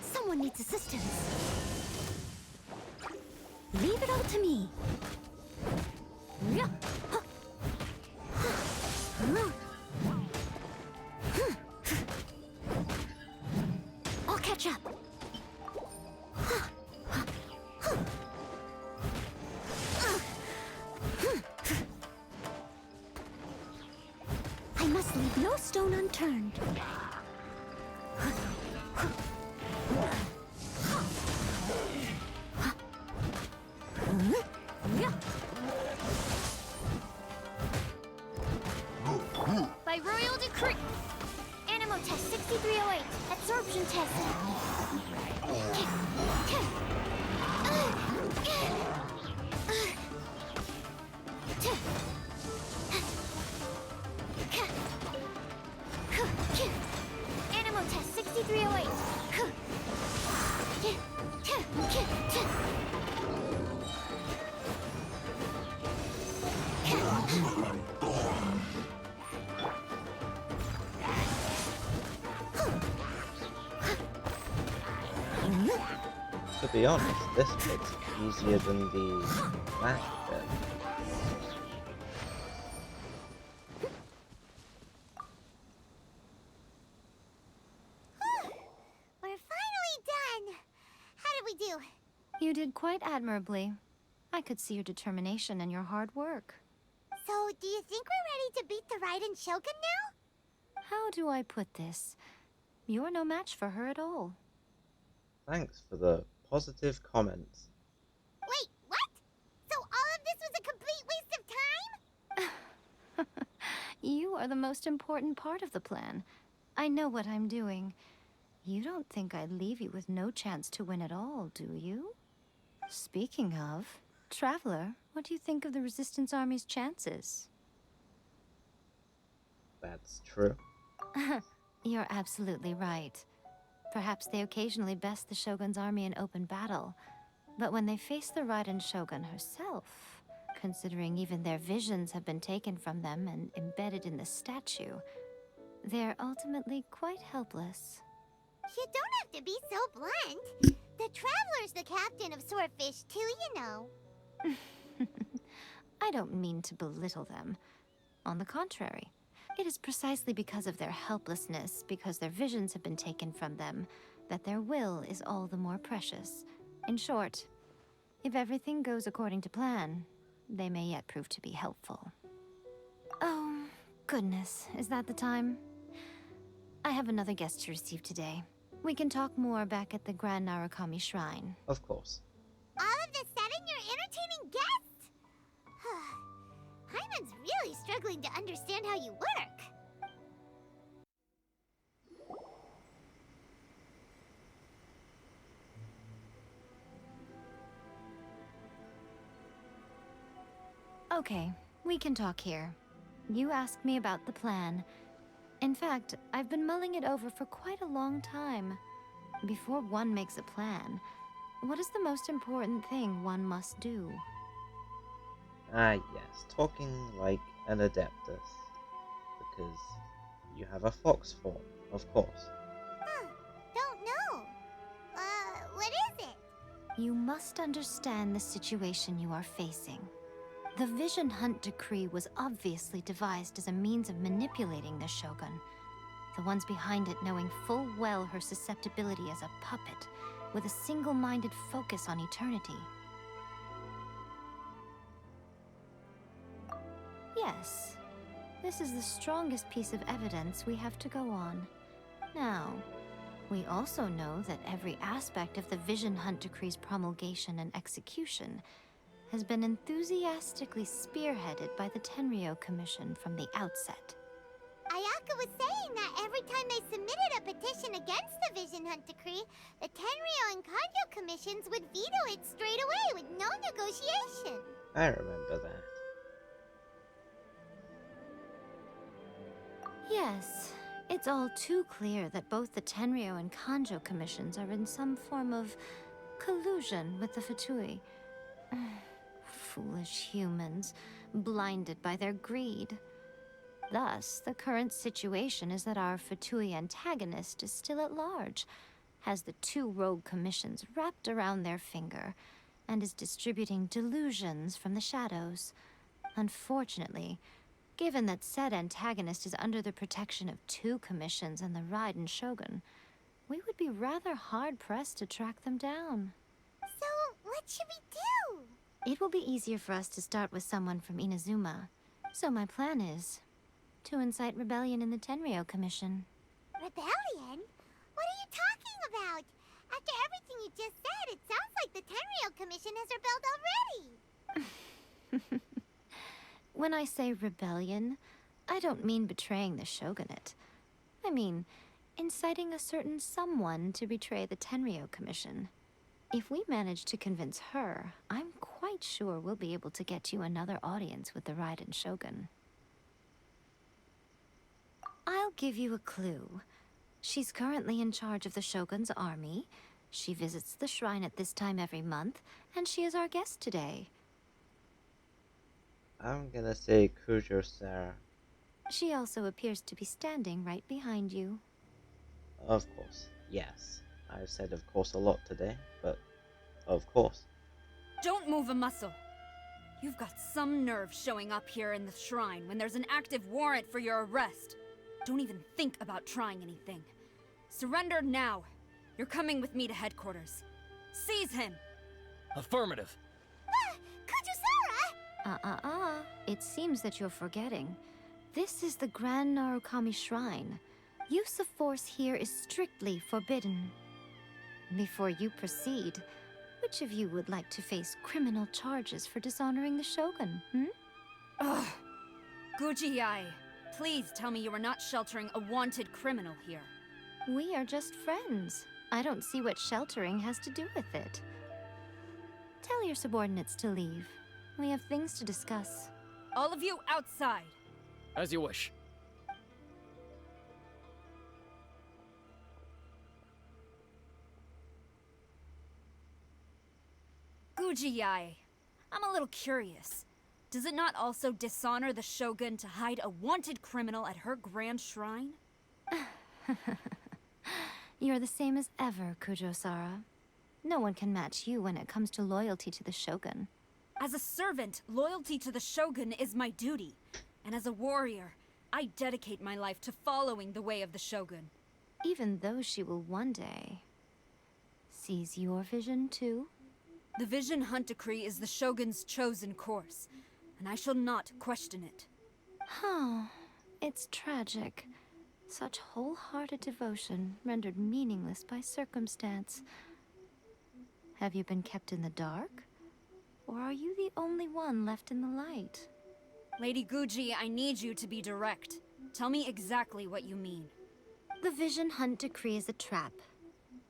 Someone needs assistance. Leave it all to me. I'll catch up. I must leave no stone unturned. By royal decree. Animo test 6308. Absorption test. Animo test 6308. To be honest, this bit's easier than the last bit. We're finally done. How did we do? You did quite admirably. I could see your determination and your hard work. So, do you think we're ready to beat the Raiden Shogun now? How do I put this? You're no match for her at all. Thanks for the positive comments. Wait, what? So all of this was a complete waste of time? You are the most important part of the plan. I know what I'm doing. You don't think I'd leave you with no chance to win at all, do you? Speaking of, Traveler, what do you think of the Resistance Army's chances? That's true. You're absolutely right. Perhaps they occasionally best the Shogun's army in open battle, but when they face the Raiden Shogun herself, considering even their visions have been taken from them and embedded in the statue, they're ultimately quite helpless. You don't have to be so blunt. The Traveler's the captain of Swordfish too, you know. I don't mean to belittle them. On the contrary, it is precisely because of their helplessness, because their visions have been taken from them, that their will is all the more precious. In short, if everything goes according to plan, they may yet prove to be helpful. Oh, goodness, is that the time? I have another guest to receive today. We can talk more back at the Grand Narukami Shrine. Of course. All of this sudden, you're entertaining guests? Paimon's really struggling to understand how you work. Okay, we can talk here. You asked me about the plan. In fact, I've been mulling it over for quite a long time. Before one makes a plan, what is the most important thing one must do? Ah, yes, talking like an Adeptus. Because you have a fox form, of course. Huh, don't know. What is it? You must understand the situation you are facing. The Vision Hunt Decree was obviously devised as a means of manipulating the Shogun. The ones behind it knowing full well her susceptibility as a puppet, with a single-minded focus on eternity. Yes, this is the strongest piece of evidence we have to go on. Now, we also know that every aspect of the Vision Hunt Decree's promulgation and execution has been enthusiastically spearheaded by the Tenryou Commission from the outset. Ayaka was saying that every time they submitted a petition against the Vision Hunt Decree, the Tenryou and Kanjo commissions would veto it straight away with no negotiation. I remember that. Yes, it's all too clear that both the Tenryou and Kanjo commissions are in some form of collusion with the Fatui. Foolish humans, blinded by their greed. Thus, the current situation is that our Fatui antagonist is still at large, has the two rogue commissions wrapped around their finger, and is distributing delusions from the shadows. Unfortunately, given that said antagonist is under the protection of two commissions and the Raiden Shogun, we would be rather hard-pressed to track them down. So, what should we do? It will be easier for us to start with someone from Inazuma. So my plan is to incite rebellion in the Tenryou Commission. Rebellion? What are you talking about? After everything you just said, it sounds like the Tenryou Commission has rebelled already. When I say rebellion, I don't mean betraying the shogunate. I mean inciting a certain someone to betray the Tenryou Commission. If we manage to convince her, I'm quite sure we'll be able to get you another audience with the Raiden Shogun. I'll give you a clue. She's currently in charge of the Shogun's army. She visits the shrine at this time every month, and she is our guest today. I'm gonna say Kujo-Sara. She also appears to be standing right behind you. Of course, yes. I've said of course a lot today, but of course. Don't move a muscle. You've got some nerve showing up here in the shrine when there's an active warrant for your arrest. Don't even think about trying anything. Surrender now. You're coming with me to headquarters. Seize him! Affirmative. Kujo-Sara! It seems that you're forgetting. This is the Grand Narukami Shrine. Use of force here is strictly forbidden. Before you proceed, which of you would like to face criminal charges for dishonoring the Shogun, Ugh. Guji-ai, please tell me you are not sheltering a wanted criminal here. We are just friends. I don't see what sheltering has to do with it. Tell your subordinates to leave. We have things to discuss. All of you outside. As you wish. Guji-ai, I'm a little curious. Does it not also dishonor the Shogun to hide a wanted criminal at her grand shrine? You're the same as ever, Kujo-Sara. No one can match you when it comes to loyalty to the Shogun. As a servant, loyalty to the Shogun is my duty. And as a warrior, I dedicate my life to following the way of the Shogun. Even though she will one day seize your vision too? The Vision Hunt Decree is the Shogun's chosen course, and I shall not question it. Oh, it's tragic. Such wholehearted devotion rendered meaningless by circumstance. Have you been kept in the dark? Or are you the only one left in the light? Lady Guji, I need you to be direct. Tell me exactly what you mean. The Vision Hunt Decree is a trap.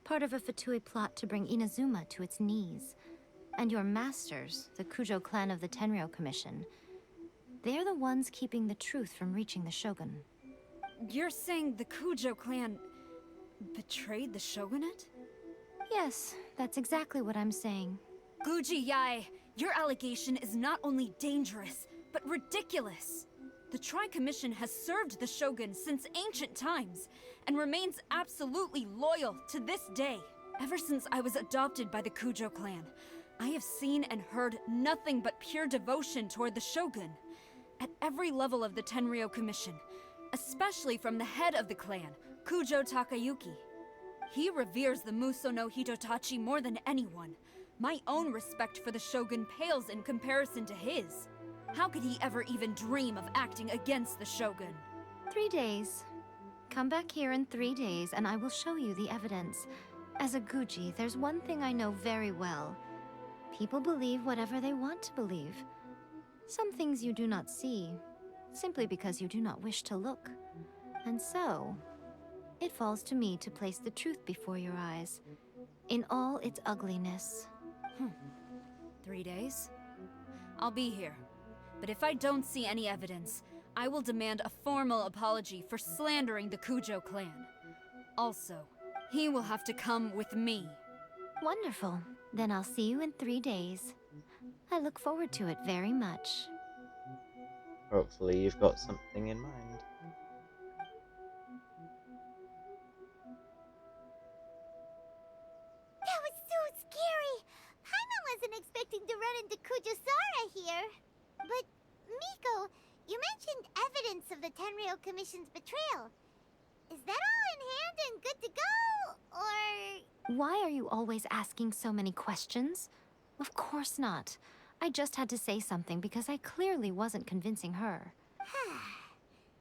Part of a Fatui plot to bring Inazuma to its knees. And your masters, the Kujo clan of the Tenryou Commission, They're the ones keeping the truth from reaching the Shogun. You're saying the Kujo clan betrayed the shogunate? Yes, that's exactly what I'm saying. Guji Yae, your allegation is not only dangerous, but ridiculous. The Tri-Commission has served the Shogun since ancient times, and remains absolutely loyal to this day. Ever since I was adopted by the Kujo clan, I have seen and heard nothing but pure devotion toward the Shogun. At every level of the Tenryou Commission, especially from the head of the clan, Kujo Takayuki. He reveres the Muso no Hitotachi more than anyone. My own respect for the Shogun pales in comparison to his. How could he ever even dream of acting against the Shogun? 3 days. Come back here in 3 days and I will show you the evidence. As a Guji, there's one thing I know very well. People believe whatever they want to believe. Some things you do not see, simply because you do not wish to look. And so, it falls to me to place the truth before your eyes, in all its ugliness. 3 days? I'll be here. But if I don't see any evidence, I will demand a formal apology for slandering the Kujo clan. Also, he will have to come with me. Wonderful. Then I'll see you in 3 days. I look forward to it very much. Hopefully you've got something in mind. That was so scary! Paimon wasn't expecting to run into Kujosara here. But, Miko, you mentioned evidence of the Tenryou Commission's betrayal. Is that all in hand and good to go, or...? Why are you always asking so many questions? Of course not. I just had to say something because I clearly wasn't convincing her.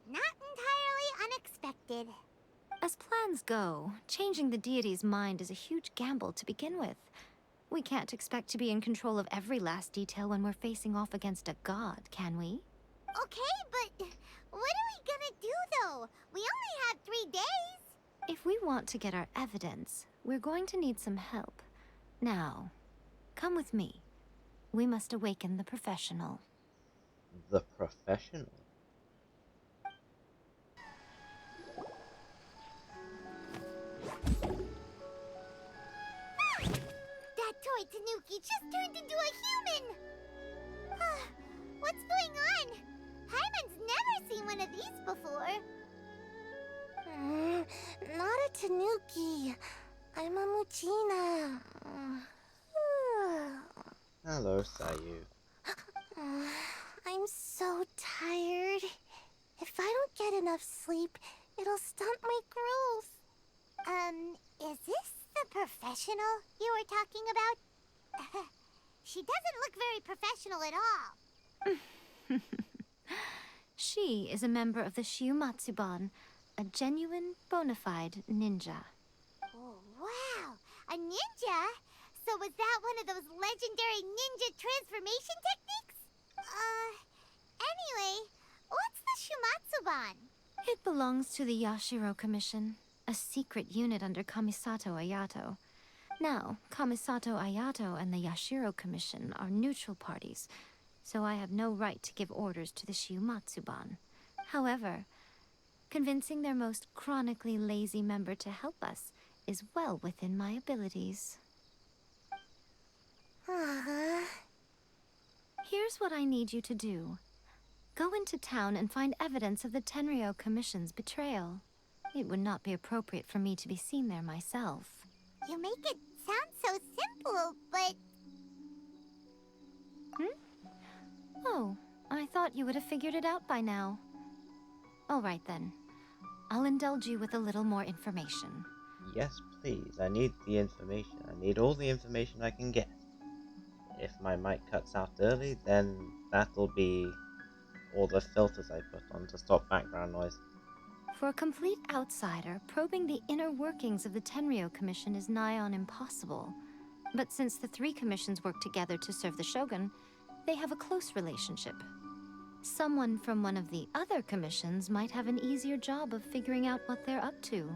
Not entirely unexpected. As plans go, changing the deity's mind is a huge gamble to begin with. We can't expect to be in control of every last detail when we're facing off against a god, can we? Okay, but what are we gonna do, though? We only have 3 days. If we want to get our evidence, we're going to need some help. Now, come with me. We must awaken the professional. The professional? That toy Tanuki just turned into a human! What's going on? Paimon's never seen one of these before. Not a Tanuki. I'm a Muchina. Hello, Sayu. I'm so tired. If I don't get enough sleep, it'll stunt my growth. Is this the professional you were talking about? She doesn't look very professional at all. She is a member of the Shiumatsuban, a genuine, bona fide ninja. Oh, wow! A ninja? So was that one of those legendary ninja transformation techniques? Anyway, what's the Shumatsuban? It belongs to the Yashiro Commission, a secret unit under Kamisato Ayato. Now, Kamisato Ayato and the Yashiro Commission are neutral parties, so I have no right to give orders to the Shiumatsuban. However, convincing their most chronically lazy member to help us is well within my abilities. Here's what I need you to do. Go into town and find evidence of the Tenryou Commission's betrayal. It would not be appropriate for me to be seen there myself. You make it sound so simple, but... Oh, I thought you would have figured it out by now. All right then. I'll indulge you with a little more information. Yes, please. I need the information. I need all the information I can get. If my mic cuts out early, then that'll be all the filters I put on to stop background noise. For a complete outsider, probing the inner workings of the Tenryou Commission is nigh on impossible. But since the 3 commissions work together to serve the Shogun, they have a close relationship. Someone from one of the other commissions might have an easier job of figuring out what they're up to.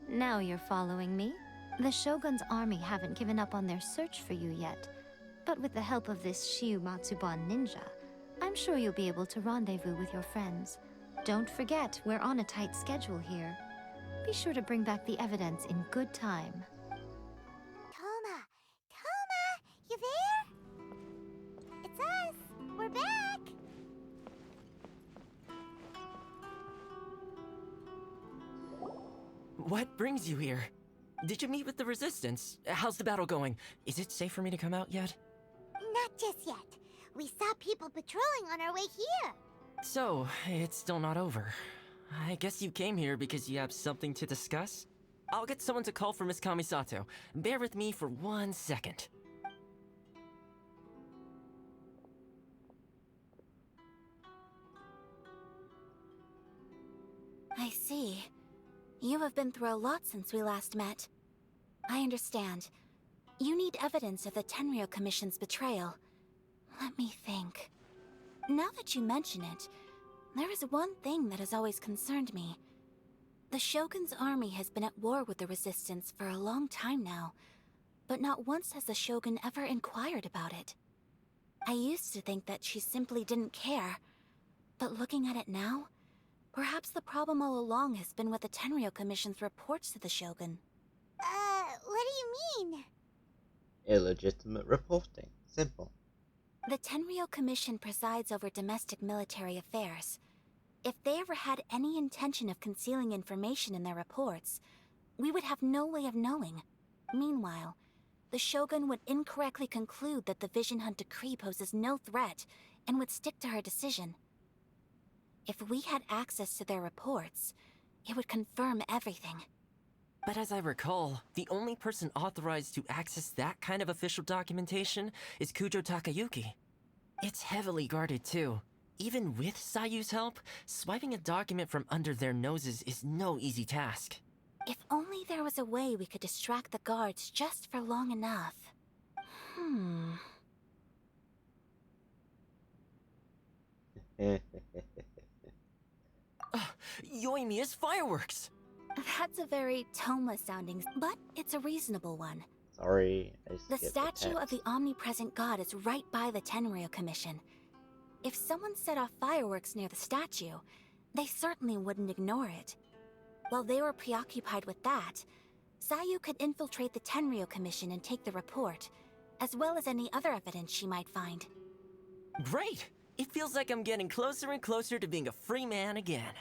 Now you're following me. The Shogun's army haven't given up on their search for you yet, but with the help of this Shiumatsuban ninja, I'm sure you'll be able to rendezvous with your friends. Don't forget, we're on a tight schedule here. Be sure to bring back the evidence in good time. Toma! Toma! You there? It's us! We're back! What brings you here? Did you meet with the Resistance? How's the battle going? Is it safe for me to come out yet? Not just yet. We saw people patrolling on our way here. So, it's still not over. I guess you came here because you have something to discuss? I'll get someone to call for Miss Kamisato. Bear with me for 1 second. I see. You have been through a lot since we last met. I understand. You need evidence of the Tenryou Commission's betrayal. Let me think. Now that you mention it, there is one thing that has always concerned me. The Shogun's army has been at war with the Resistance for a long time now, but not once has the Shogun ever inquired about it. I used to think that she simply didn't care, but looking at it now, perhaps the problem all along has been with the Tenryou Commission's reports to the Shogun. What do you mean? Illegitimate reporting. Simple. The Tenryou Commission presides over domestic military affairs. If they ever had any intention of concealing information in their reports, we would have no way of knowing. Meanwhile, the Shogun would incorrectly conclude that the Vision Hunt decree poses no threat and would stick to her decision. If we had access to their reports, it would confirm everything. But as I recall, the only person authorized to access that kind of official documentation is Kujo Takayuki. It's heavily guarded too. Even with Sayu's help, swiping a document from under their noses is no easy task. If only there was a way we could distract the guards just for long enough. Yoimiya's fireworks! That's a very Toma-sounding, but it's a reasonable one. Sorry, I The skipped statue of the text. omnipresent god is right by the Tenryou Commission. If someone set off fireworks near the statue, they certainly wouldn't ignore it. While they were preoccupied with that, Sayu could infiltrate the Tenryou Commission and take the report, as well as any other evidence she might find. Great! It feels like I'm getting closer and closer to being a free man again.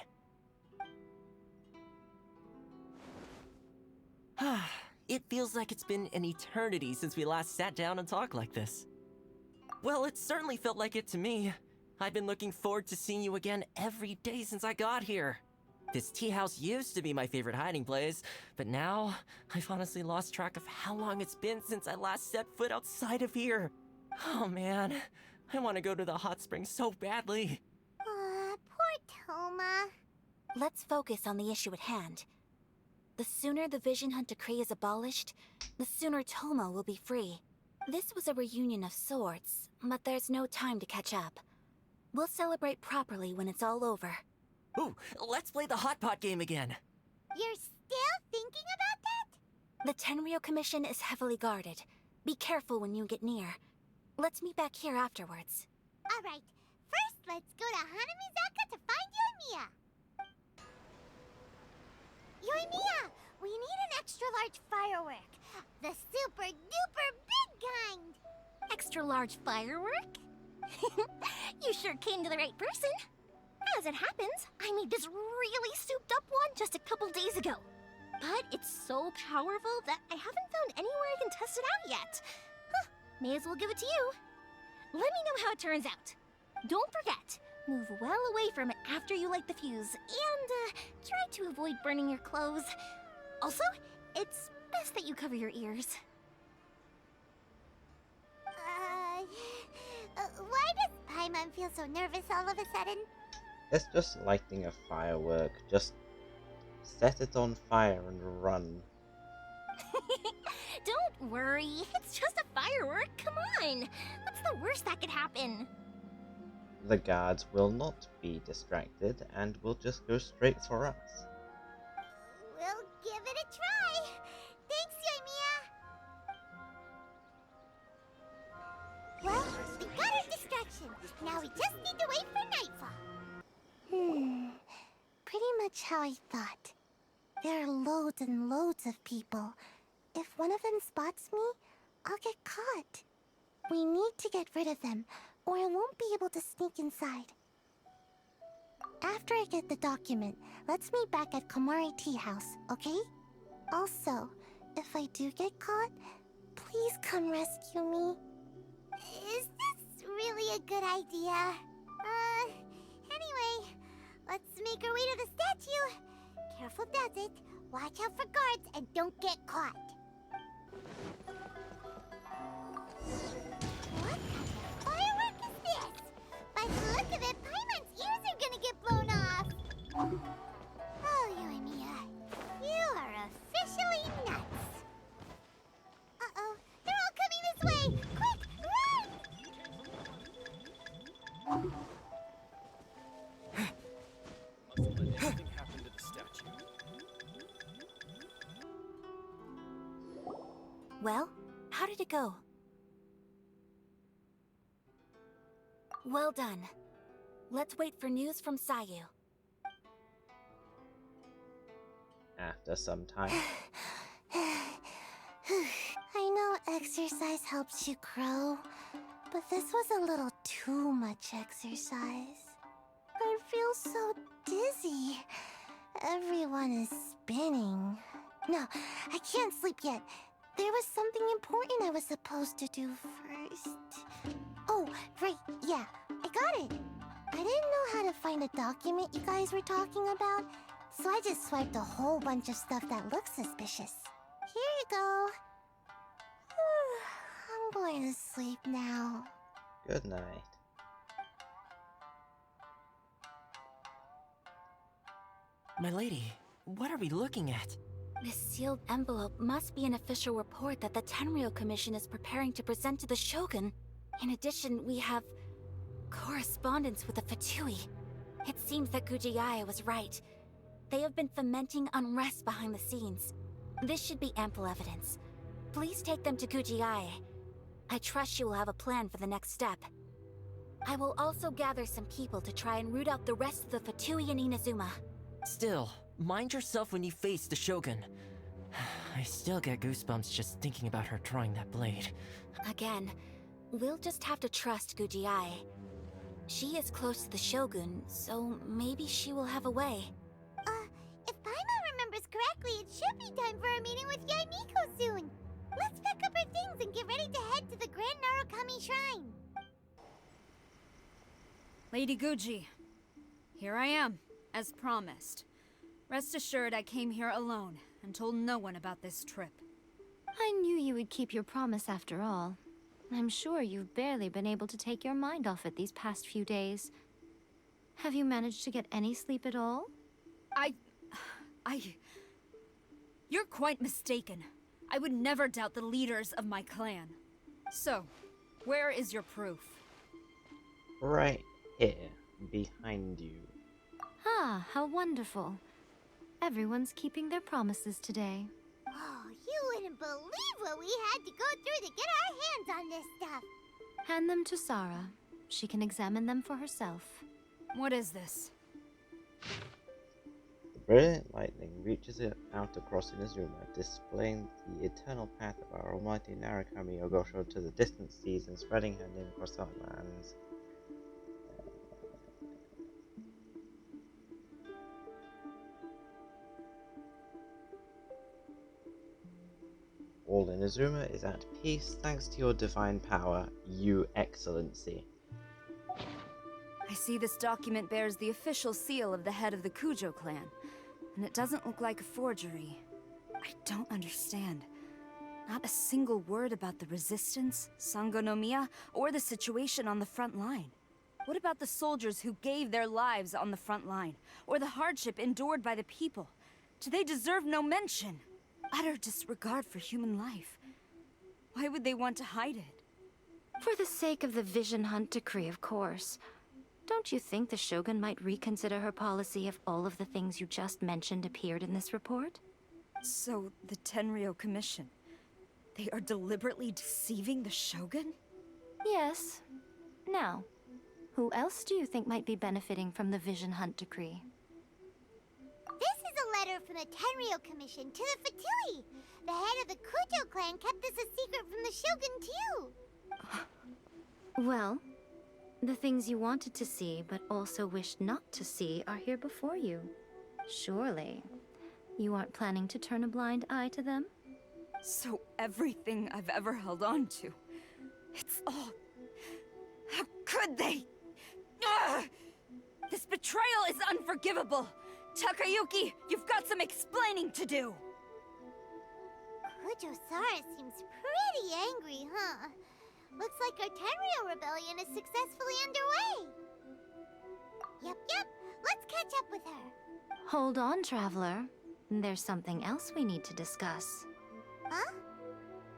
It feels like it's been an eternity since we last sat down and talked like this. Well, it certainly felt like it to me. I've been looking forward to seeing you again every day since I got here. This tea house used to be my favorite hiding place, but now I've honestly lost track of how long it's been since I last set foot outside of here. Oh man, I want to go to the hot springs so badly. Poor Toma. Let's focus on the issue at hand. The sooner the Vision Hunt decree is abolished, the sooner Toma will be free. This was a reunion of sorts, but there's no time to catch up. We'll celebrate properly when it's all over. Ooh, let's play the hot pot game again. You're still thinking about that? The Tenryou Commission is heavily guarded. Be careful when you get near. Let's meet back here afterwards. Alright, first let's go to Hanamizaka to find Yoimiya. Yoimiya, we need an extra large firework. The super duper big kind. Extra large firework? You sure came to the right person. As it happens, I made this really souped up one just a couple days ago. But it's so powerful that I haven't found anywhere I can test it out yet. Huh, may as well give it to you. Let me know how it turns out. Don't forget, move well away from it after you light the fuse, and try to avoid burning your clothes. Also, it's best that you cover your ears. Why does Paimon feel so nervous all of a sudden? It's just lighting a firework. Just set it on fire and run. Don't worry, it's just a firework, come on! What's the worst that could happen? The guards will not be distracted and will just go straight for us. We'll give it a try. Thanks, Yoimiya. Well, we got her distracted. distraction. Now we just need to wait for nightfall. Pretty much how I thought. There are loads and loads of people. If one of them spots me, I'll get caught. We need to get rid of them, or I won't be able to sneak inside. After I get the document, let's meet back at Komari Tea House, okay? Also, if I do get caught, please come rescue me. Is this really a good idea? Anyway, let's make our way to the statue. Careful does it. Watch out for guards and don't get caught. What kind of firework is this? By the look of it, Paimon's ears are gonna get blown off. Oh, Euthymia, you are officially nuts. Uh-oh, they're all coming this way. Quick, run! Mustn't let anything happen to the statue. Well, how did it go? Well done. Let's wait for news from Sayu. After some time. I know exercise helps you grow, but this was a little too much exercise. I feel so dizzy. Everyone is spinning. No, I can't sleep yet. There was something important I was supposed to do first. Oh, right, yeah, I got it. I didn't know how to find a document you guys were talking about, so I just swiped a whole bunch of stuff that looks suspicious. Here you go. I'm going to sleep now. Good night. My lady, what are we looking at? This sealed envelope must be an official report that the Tenryou Commission is preparing to present to the Shogun. In addition, we have correspondence with the Fatui. It seems that Gujiaya was right. They have been fomenting unrest behind the scenes. This should be ample evidence. Please take them to Gujiaya. I trust she will have a plan for the next step. I will also gather some people to try and root out the rest of the Fatui in Inazuma. Still, mind yourself when you face the Shogun. I still get goosebumps just thinking about her drawing that blade. Again, we'll just have to trust Gujiai. She is close to the Shogun, so maybe she will have a way. If Paimon remembers correctly, it should be time for a meeting with Yaimiko soon. Let's pack up our things and get ready to head to the Grand Narukami Shrine. Lady Guji, here I am, as promised. Rest assured I came here alone and told no one about this trip. I knew you would keep your promise after all. I'm sure you've barely been able to take your mind off it these past few days. Have you managed to get any sleep at all? You're quite mistaken. I would never doubt the leaders of my clan. So, where is your proof? Right here, behind you. Ah, how wonderful. Everyone's keeping their promises today. Oh, you wouldn't believe what we had to go through to get our hands on this stuff. Hand them to Sarah. She can examine them for herself. What is this? The brilliant lightning reaches out across Inazuma, displaying the eternal path of our almighty Narukami Ogosho to the distant seas and spreading her name across our lands. All Inazuma is at peace thanks to your divine power, you excellency. I see this document bears the official seal of the head of the Kujo clan, and it doesn't look like a forgery. I don't understand. Not a single word about the resistance, Sangonomiya, or the situation on the front line. What about the soldiers who gave their lives on the front line, or the hardship endured by the people? Do they deserve no mention? Utter disregard for human life. Why would they want to hide it? For the sake of the Vision Hunt decree, of course. Don't you think the Shogun might reconsider her policy if all of the things you just mentioned appeared in this report? So, the Tenryou Commission, they are deliberately deceiving the Shogun? Yes. Now, who else do you think might be benefiting from the Vision Hunt decree? This is a letter from the Tenryou Commission to the Fatui. The head of the Kujo clan kept this a secret from the Shogun, too. Well, the things you wanted to see but also wished not to see are here before you. Surely, you aren't planning to turn a blind eye to them? So everything I've ever held on to, it's all... How could they? Ugh! This betrayal is unforgivable! Takayuki, you've got some explaining to do! Kujo-Sara seems pretty angry, huh? Looks like our Tenryou rebellion is successfully underway. Yep. Let's catch up with her. Hold on, Traveler. There's something else we need to discuss. Huh?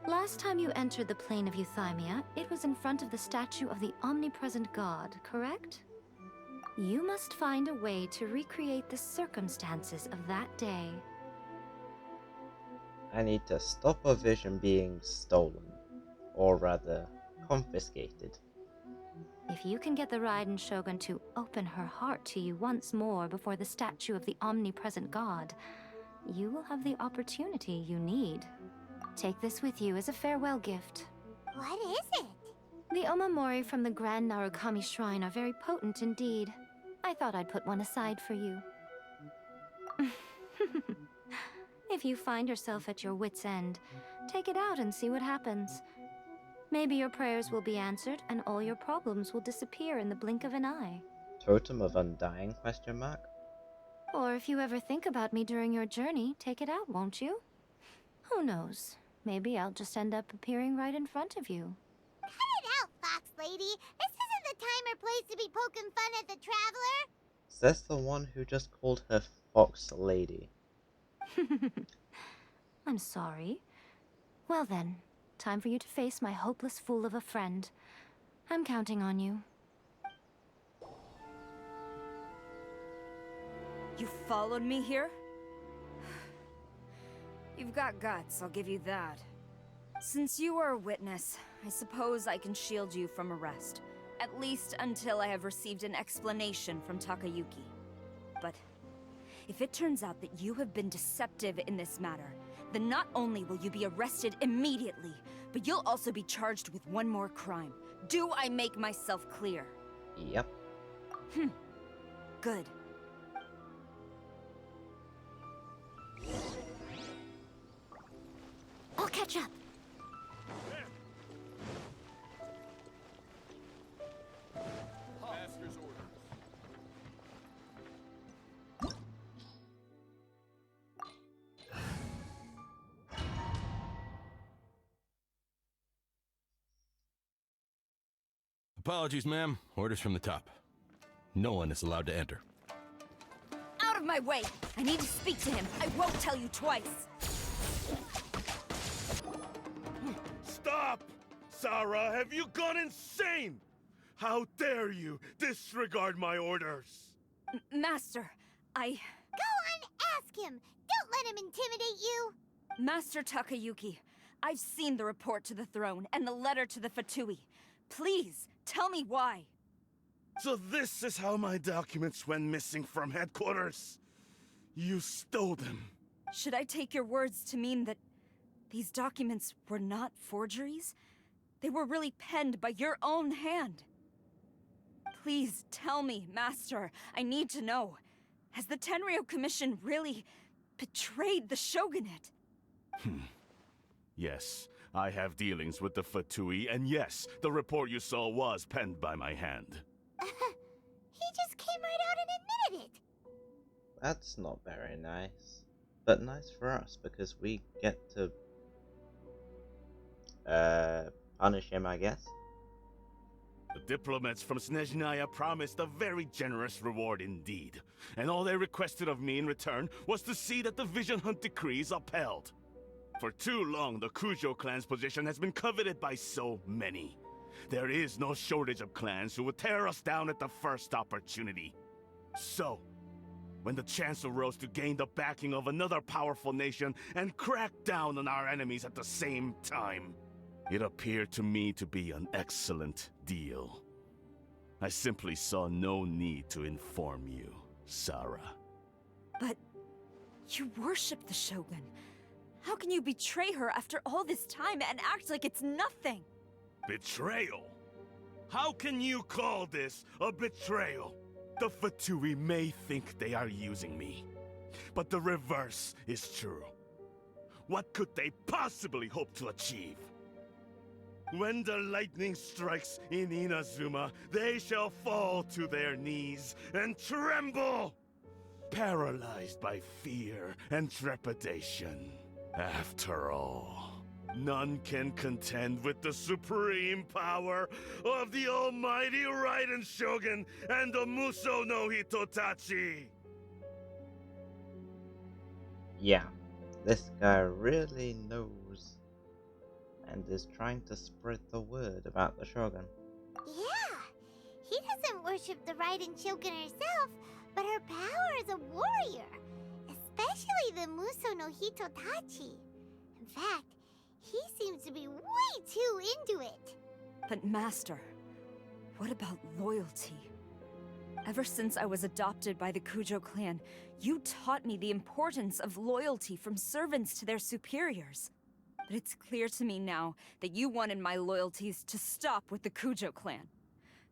Last time you entered the Plane of Euthymia, it was in front of the statue of the omnipresent god, correct? You must find a way to recreate the circumstances of that day. I need to stop a vision being stolen. Or rather, confiscated. If you can get the Raiden Shogun to open her heart to you once more before the statue of the omnipresent god, you will have the opportunity you need. Take this with you as a farewell gift. What is it? The omamori from the Grand Narukami Shrine are very potent indeed. I thought I'd put one aside for you. If you find yourself at your wit's end, take it out and see what happens. Maybe your prayers will be answered and all your problems will disappear in the blink of an eye. Totem of Undying, question mark? Or if you ever think about me during your journey, take it out, won't you? Who knows? Maybe I'll just end up appearing right in front of you. Cut it out, Fox Lady! This isn't the time or place to be poking fun at the Traveler! Says the one who just called her Fox Lady. I'm sorry. Well then, time for you to face my hopeless fool of a friend. I'm counting on you. You followed me here? You've got guts, I'll give you that. Since you are a witness, I suppose I can shield you from arrest. At least until I have received an explanation from Takayuki. But if it turns out that you have been deceptive in this matter, then not only will you be arrested immediately, but you'll also be charged with one more crime. Do I make myself clear? Yep. Good. I'll catch up. Master's orders. Apologies, ma'am. Orders from the top. No one is allowed to enter. Out of my way! I need to speak to him. I won't tell you twice. Stop! Sarah, have you gone insane? How dare you disregard my orders? Master, Go on, ask him! Don't let him intimidate you! Master Takayuki, I've seen the report to the throne and the letter to the Fatui. Please, tell me why. So this is how my documents went missing from headquarters? You stole them. Should I take your words to mean that these documents were not forgeries? They were really penned by your own hand. Please tell me, Master. I need to know. Has the Tenryou Commission really betrayed the Shogunate? Yes, I have dealings with the Fatui, and yes, the report you saw was penned by my hand. He just came right out and admitted it! That's not very nice. But nice for us, because we get to punish him, I guess. The diplomats from Snezhnaya promised a very generous reward indeed, and all they requested of me in return was to see that the Vision Hunt decree is upheld. For too long, the Kujo clan's position has been coveted by so many. There is no shortage of clans who would tear us down at the first opportunity. So, when the chance arose to gain the backing of another powerful nation and crack down on our enemies at the same time, it appeared to me to be an excellent deal. I simply saw no need to inform you, Sarah. But you worship the Shogun. How can you betray her after all this time and act like it's nothing? Betrayal? How can you call this a betrayal? The Fatui may think they are using me, but the reverse is true. What could they possibly hope to achieve? When the lightning strikes in Inazuma, they shall fall to their knees and tremble, paralyzed by fear and trepidation. After all, none can contend with the supreme power of the almighty Raiden Shogun and the Muso no Hitotachi! Yeah, this guy really knows and is trying to spread the word about the Shogun. Yeah, he doesn't worship the Raiden Shogun herself, but her power as a warrior, especially the Muso no Hitotachi. In fact, he seems to be way too into it. But Master, what about loyalty? Ever since I was adopted by the Kujo clan, you taught me the importance of loyalty from servants to their superiors. But it's clear to me now that you wanted my loyalties to stop with the Kujo clan.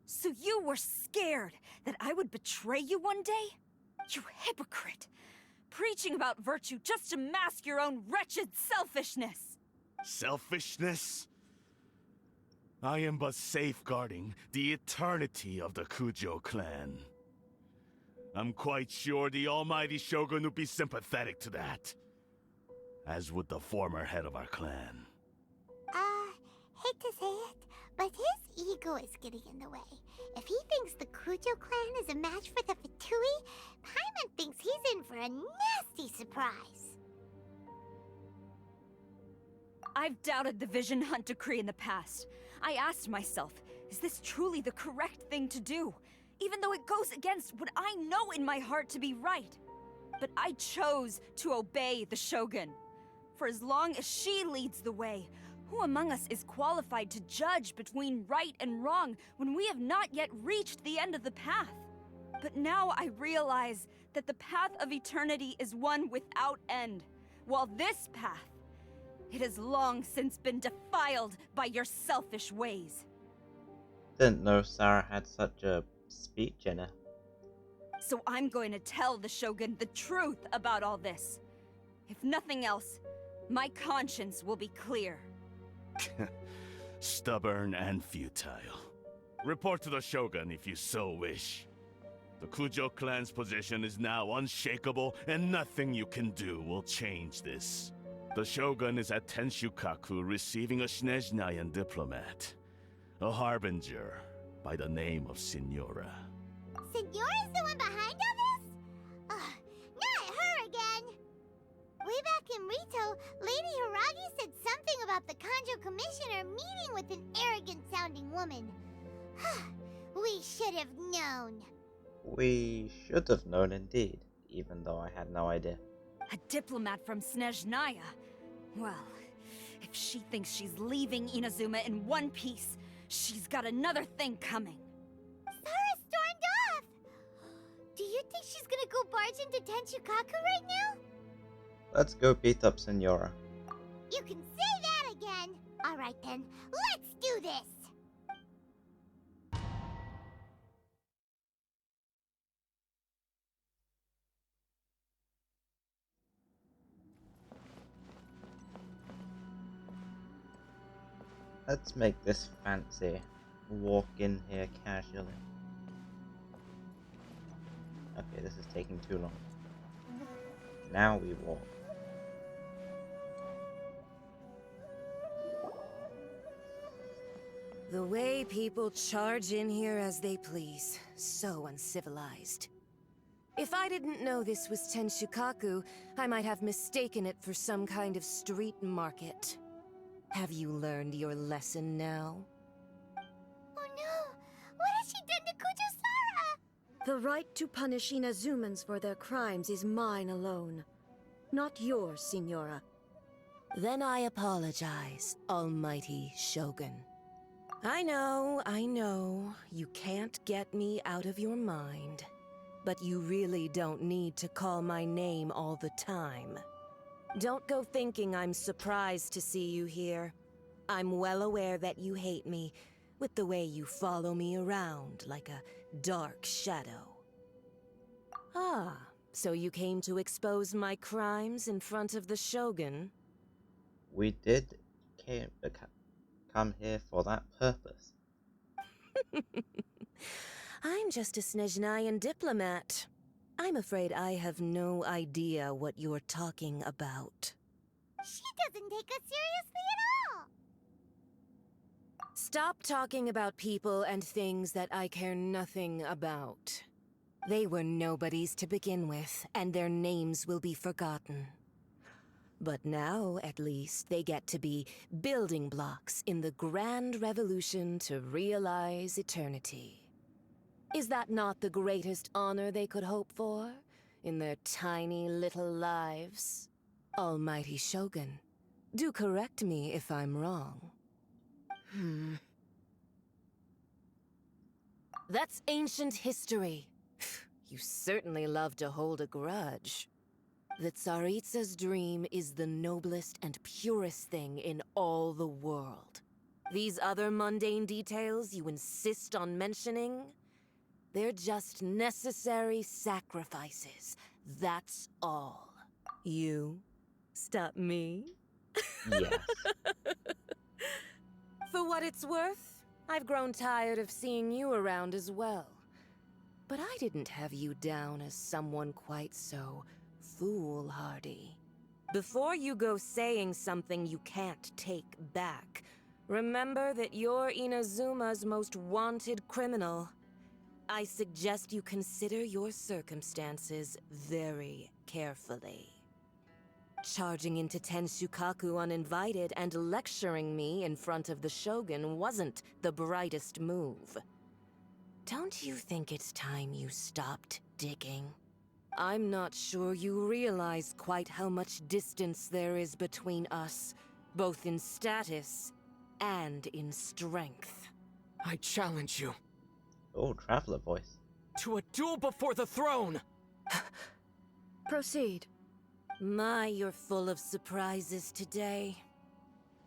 So you were scared that I would betray you one day? You hypocrite! Preaching about virtue just to mask your own wretched selfishness! Selfishness? I am but safeguarding the eternity of the Kujo clan. I'm quite sure the almighty Shogun would be sympathetic to that. As would the former head of our clan. Hate to say it, but his ego is getting in the way. If he thinks the Kujo clan is a match for the Fatui, Paimon thinks he's in for a nasty surprise. I've doubted the Vision Hunt decree in the past. I asked myself, is this truly the correct thing to do? Even though it goes against what I know in my heart to be right. But I chose to obey the Shogun. For as long as she leads the way, who among us is qualified to judge between right and wrong when we have not yet reached the end of the path? But now I realize that the path of eternity is one without end, while this path, it has long since been defiled by your selfish ways. Didn't know Sarah had such a speech in her. So I'm going to tell the Shogun the truth about all this. If nothing else, my conscience will be clear. Stubborn and futile. Report to the Shogun if you so wish. The Kujo clan's position is now unshakable, and nothing you can do will change this. The Shogun is at Tenshukaku receiving a Snezhnayan diplomat. A harbinger by the name of Signora. Signora's the one behind all this? Not her again! Way back in Rito, Lady Hiragi said something about the Kanjo Commissioner meeting with an arrogant-sounding woman. We should have known. We should have known indeed, even though I had no idea. A diplomat from Snezhnaya? Well, if she thinks she's leaving Inazuma in one piece, she's got another thing coming. Sarah stormed off! Do you think she's gonna go barge into Tenshukaku right now? Let's go beat up Signora. You can say that again! Alright then, let's do this! Let's make this fancy. Walk in here casually. Okay, this is taking too long. Now we walk. The way people charge in here as they please. So uncivilized. If I didn't know this was Tenshukaku, I might have mistaken it for some kind of street market. Have you learned your lesson now? Oh no! What has she done to Kujo-Sara? The right to punish Inazumans for their crimes is mine alone. Not yours, Signora. Then I apologize, Almighty Shogun. I know. You can't get me out of your mind. But you really don't need to call my name all the time. Don't go thinking I'm surprised to see you here. I'm well aware that you hate me, with the way you follow me around like a dark shadow. Ah, so you came to expose my crimes in front of the Shogun? We did come here for that purpose. I'm just a Snezhnayan diplomat. I'm afraid I have no idea what you're talking about. She doesn't take us seriously at all! Stop talking about people and things that I care nothing about. They were nobodies to begin with, and their names will be forgotten. But now, at least, they get to be building blocks in the grand revolution to realize eternity. Is that not the greatest honor they could hope for in their tiny little lives? Almighty Shogun, do correct me if I'm wrong. That's ancient history. You certainly love to hold a grudge. The Tsaritsa's dream is the noblest and purest thing in all the world. These other mundane details you insist on mentioning, they're just necessary sacrifices. That's all. You stop me? Yes. For what it's worth, I've grown tired of seeing you around as well. But I didn't have you down as someone quite so foolhardy. Before you go saying something you can't take back, remember that you're Inazuma's most wanted criminal. I suggest you consider your circumstances very carefully. Charging into Tenshukaku uninvited and lecturing me in front of the Shogun wasn't the brightest move. Don't you think it's time you stopped digging? I'm not sure you realize quite how much distance there is between us, both in status and in strength. I challenge you. Oh, Traveler voice. To a duel before the throne! Proceed. My, you're full of surprises today.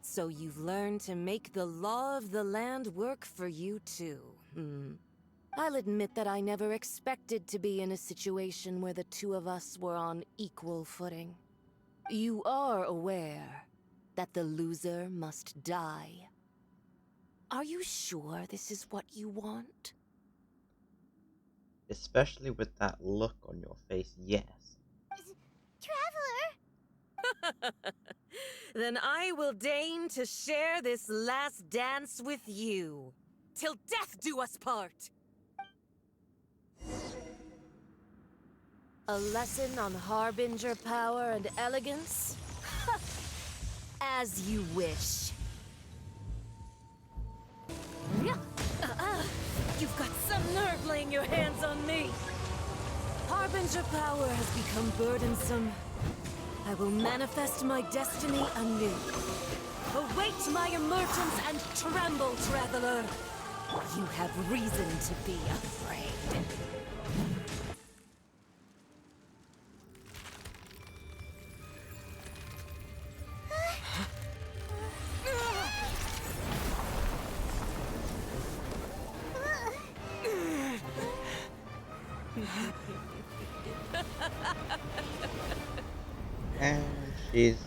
So you've learned to make the law of the land work for you too, I'll admit that I never expected to be in a situation where the two of us were on equal footing. You are aware that the loser must die. Are you sure this is what you want? Especially with that look on your face, yes. Traveler! Then I will deign to share this last dance with you. Till death do us part! A lesson on Harbinger power and elegance? As you wish. You've got some nerve laying your hands on me. Harbinger power has become burdensome. I will manifest my destiny anew. Await my emergence and tremble, traveler. You have reason to be afraid. And she's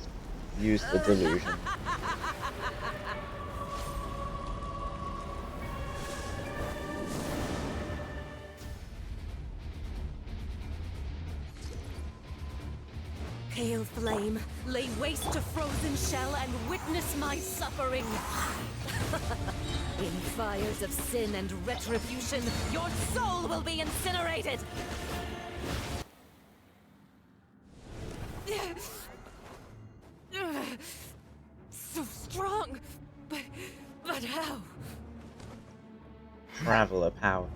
used the delusion. Pale flame, lay waste to frozen shell and witness my suffering. In fires of sin and retribution, your soul will be incinerated! So strong, but how? Traveler power.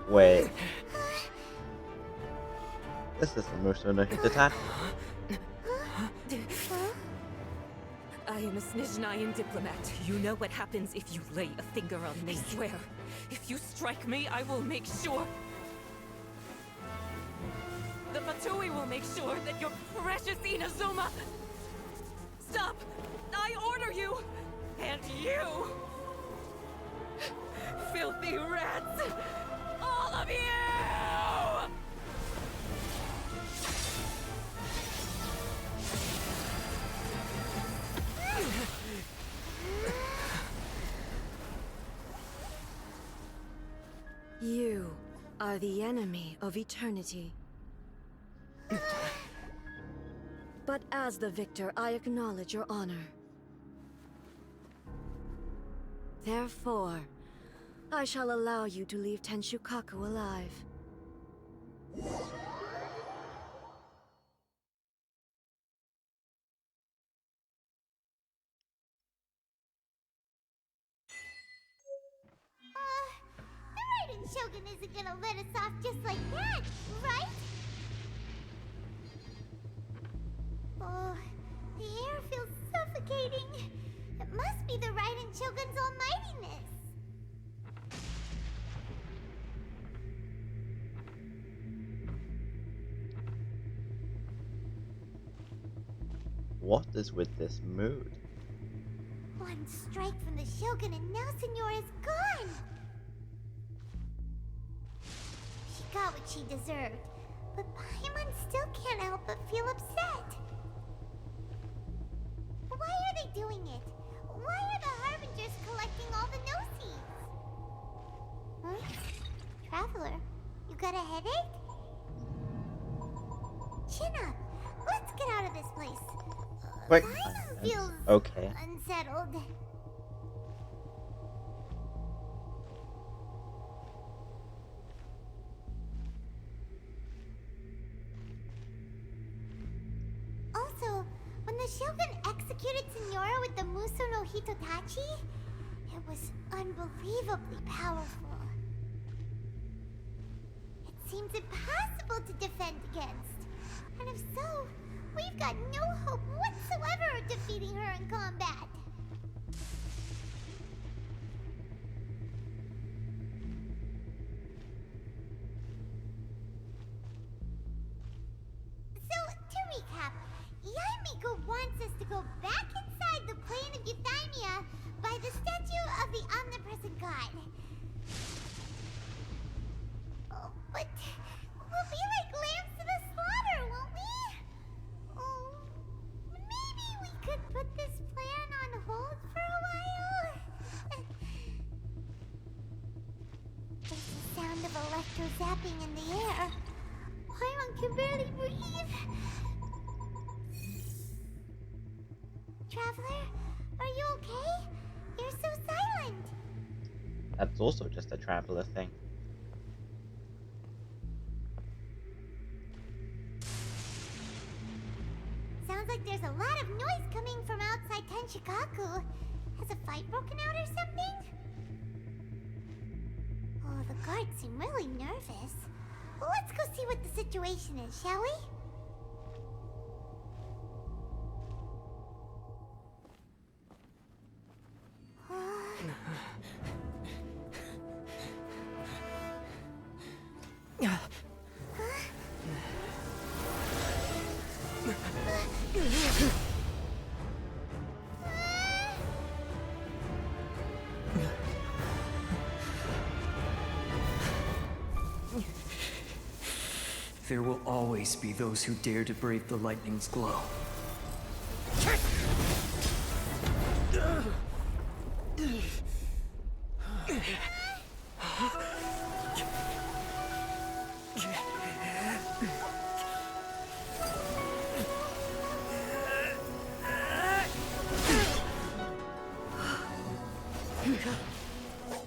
Wait. This is the Muso no Hitotaki. I am a Snezhnayan diplomat. You know what happens if you lay a finger on me. I swear, if you strike me, I will make sure... The Fatui will make sure that your precious Inazuma... Stop! I order you! And you! Filthy rats! All of you! You are the enemy of eternity. But as the victor, I acknowledge your honor. Therefore, I shall allow you to leave Tenshukaku alive. The Raiden Shogun isn't gonna let us off just like that, right? Oh, the air feels suffocating. It must be the Raiden Shogun's almightiness. What is with this mood? One strike from the Shogun and now Senora is gone. She got what she deserved, but Paimon still can't help but feel upset. Why are they doing it? Why are the Harbingers collecting all the no-seeds? Huh? Traveler, you got a headache? Chin up. Let's get out of this place. Quick. Paimon feels okay. unsettled. Also, when the Shogun executed Senora with the Muso no Hitotachi, it was unbelievably powerful. It seems impossible to defend against. And if so, we've got no hope whatsoever of defeating her in combat. So, to recap, Yaimiko wants us to go back inside the Plane of Euthymia by the statue of the omnipresent god. Oh, but we'll be like lambs to the slaughter, won't we? Oh, maybe we could put this plan on hold for a while? There's the sound of electro zapping in the air. Paimon can barely breathe. Traveler, are you okay? You're so silent. That's also just a traveler thing. Sounds like there's a lot of noise coming from outside Tenshukaku. Has a fight broken out or something? Oh, the guards seem really nervous. Well, let's go see what the situation is, shall we? There will always be those who dare to brave the lightning's glow.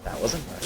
That wasn't much.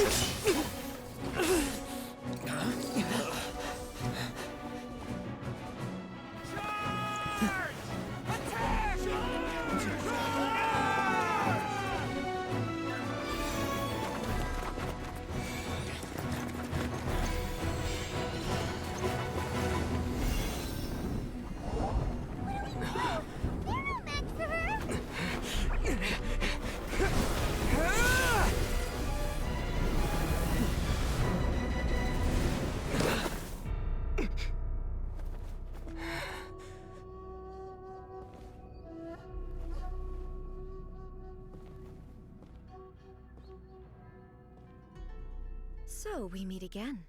So we meet again.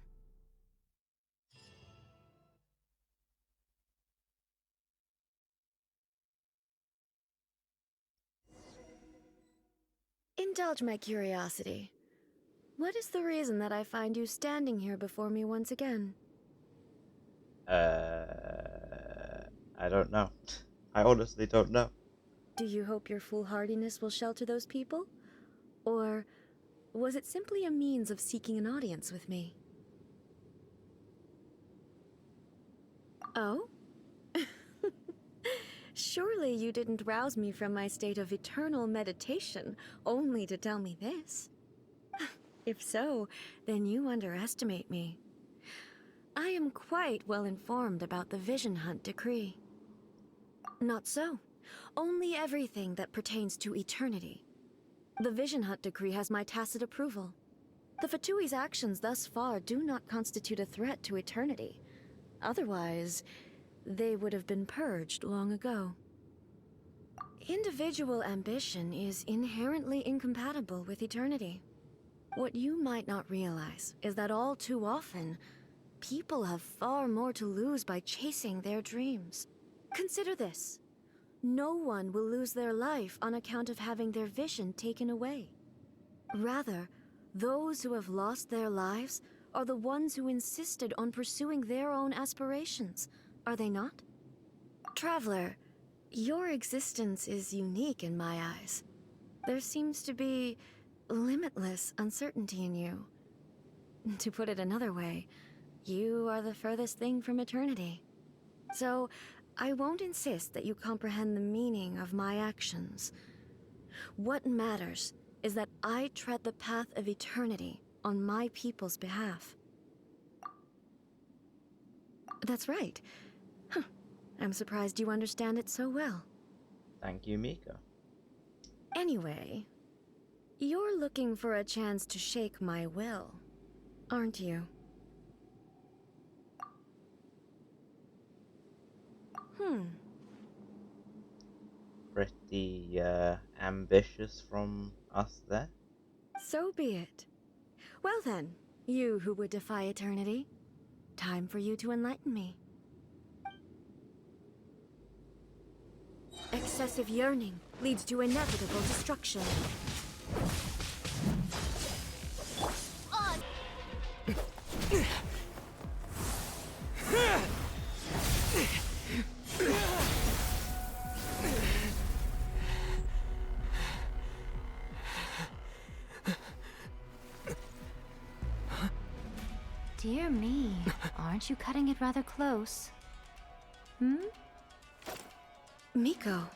Indulge my curiosity. What is the reason that I find you standing here before me once again? I don't know. I honestly don't know. Do you hope your foolhardiness will shelter those people? Or was it simply a means of seeking an audience with me? Oh? Surely you didn't rouse me from my state of eternal meditation only to tell me this. If so, then you underestimate me. I am quite well informed about the Vision Hunt decree. Not so. Only everything that pertains to eternity. The Vision Hunt decree has my tacit approval. The Fatui's actions thus far do not constitute a threat to eternity. Otherwise, they would have been purged long ago. Individual ambition is inherently incompatible with eternity. What you might not realize is that all too often, people have far more to lose by chasing their dreams. Consider this. No one will lose their life on account of having their vision taken away. Rather, those who have lost their lives are the ones who insisted on pursuing their own aspirations, are they not? Traveler, your existence is unique in my eyes. There seems to be limitless uncertainty in you. To put it another way, you are the furthest thing from eternity. So, I won't insist that you comprehend the meaning of my actions. What matters is that I tread the path of eternity on my people's behalf. That's right. Huh. I'm surprised you understand it so well. Thank you, Miko. Anyway, you're looking for a chance to shake my will, aren't you? Pretty ambitious from us there. So be it. Well then, you who would defy eternity, time for you to enlighten me. Excessive yearning leads to inevitable destruction. Dear me, aren't you cutting it rather close? Miko,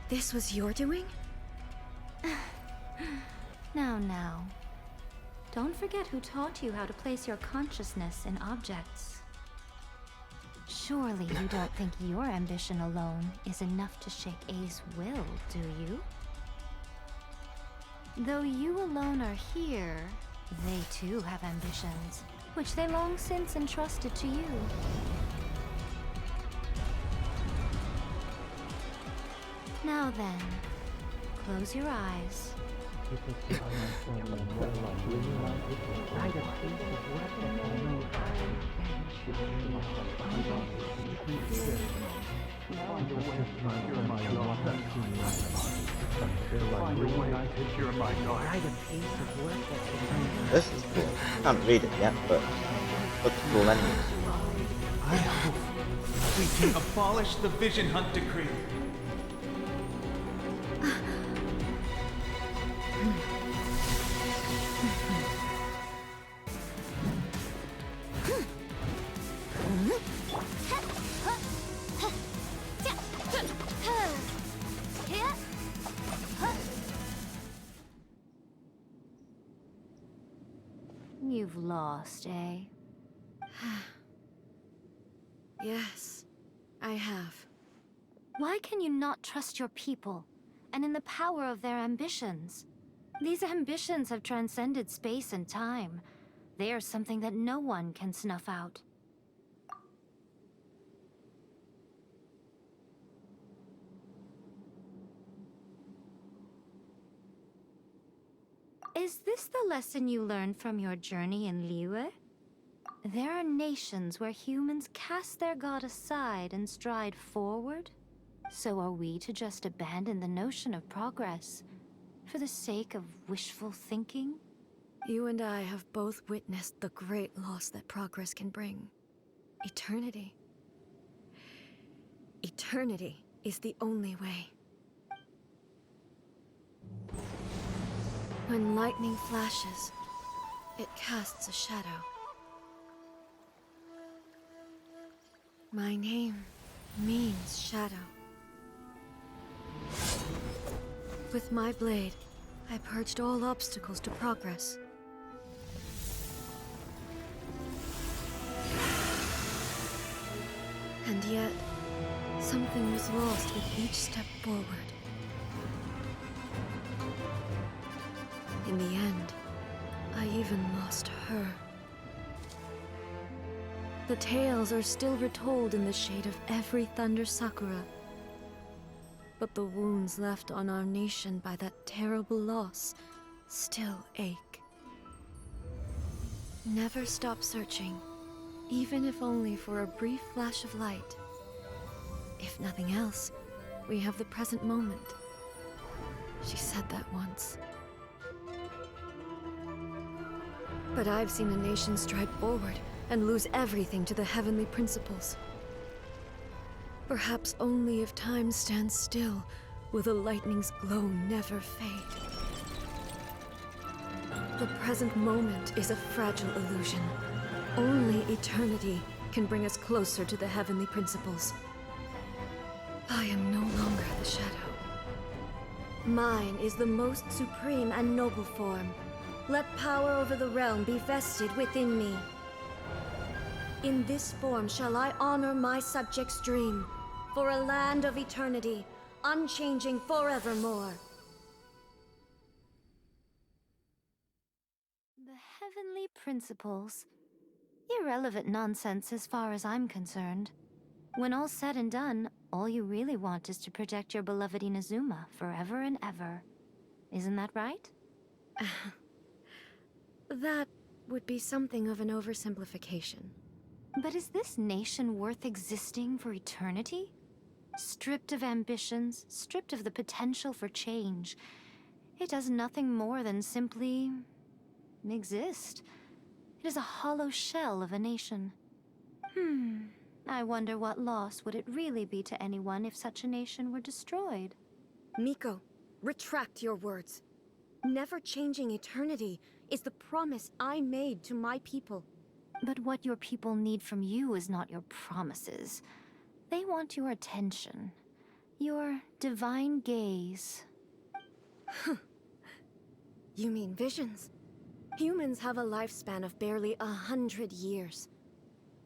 this was your doing? Now. Don't forget who taught you how to place your consciousness in objects. Surely you don't think your ambition alone is enough to shake A's will, do you? Though you alone are here, they too have ambitions, which they long since entrusted to you. Now then, close your eyes. This is cool. Can't read it yet, but looks cool anyway. I hope we can abolish the Vision Hunt decree. You've lost, eh? Yes, I have. Why can you not trust your people, and in the power of their ambitions? These ambitions have transcended space and time. They are something that no one can snuff out. Is this the lesson you learned from your journey in Liyue? There are nations where humans cast their god aside and stride forward. So are we to just abandon the notion of progress for the sake of wishful thinking? You and I have both witnessed the great loss that progress can bring. Eternity. Eternity is the only way. When lightning flashes, it casts a shadow. My name means shadow. With my blade, I purged all obstacles to progress. And yet, something was lost with each step forward. In the end, I even lost her. The tales are still retold in the shade of every Thunder Sakura. But the wounds left on our nation by that terrible loss still ache. Never stop searching, even if only for a brief flash of light. If nothing else, we have the present moment. She said that once. But I've seen a nation stride forward and lose everything to the heavenly principles. Perhaps only if time stands still will the lightning's glow never fade. The present moment is a fragile illusion. Only eternity can bring us closer to the heavenly principles. I am no longer the shadow. Mine is the most supreme and noble form. Let power over the realm be vested within me. In this form shall I honor my subjects' dream, for a land of eternity, unchanging forevermore. The heavenly principles. Irrelevant nonsense as far as I'm concerned. When all's said and done, all you really want is to protect your beloved Inazuma forever and ever. Isn't that right? That would be something of an oversimplification. But is this nation worth existing for eternity? Stripped of ambitions, stripped of the potential for change, it does nothing more than simply exist. It is a hollow shell of a nation. I wonder what loss would it really be to anyone if such a nation were destroyed? Miko, retract your words. Never changing eternity is the promise I made to my people. But what your people need from you is not your promises. They want your attention. Your divine gaze. You mean visions? Humans have a lifespan of barely 100 years.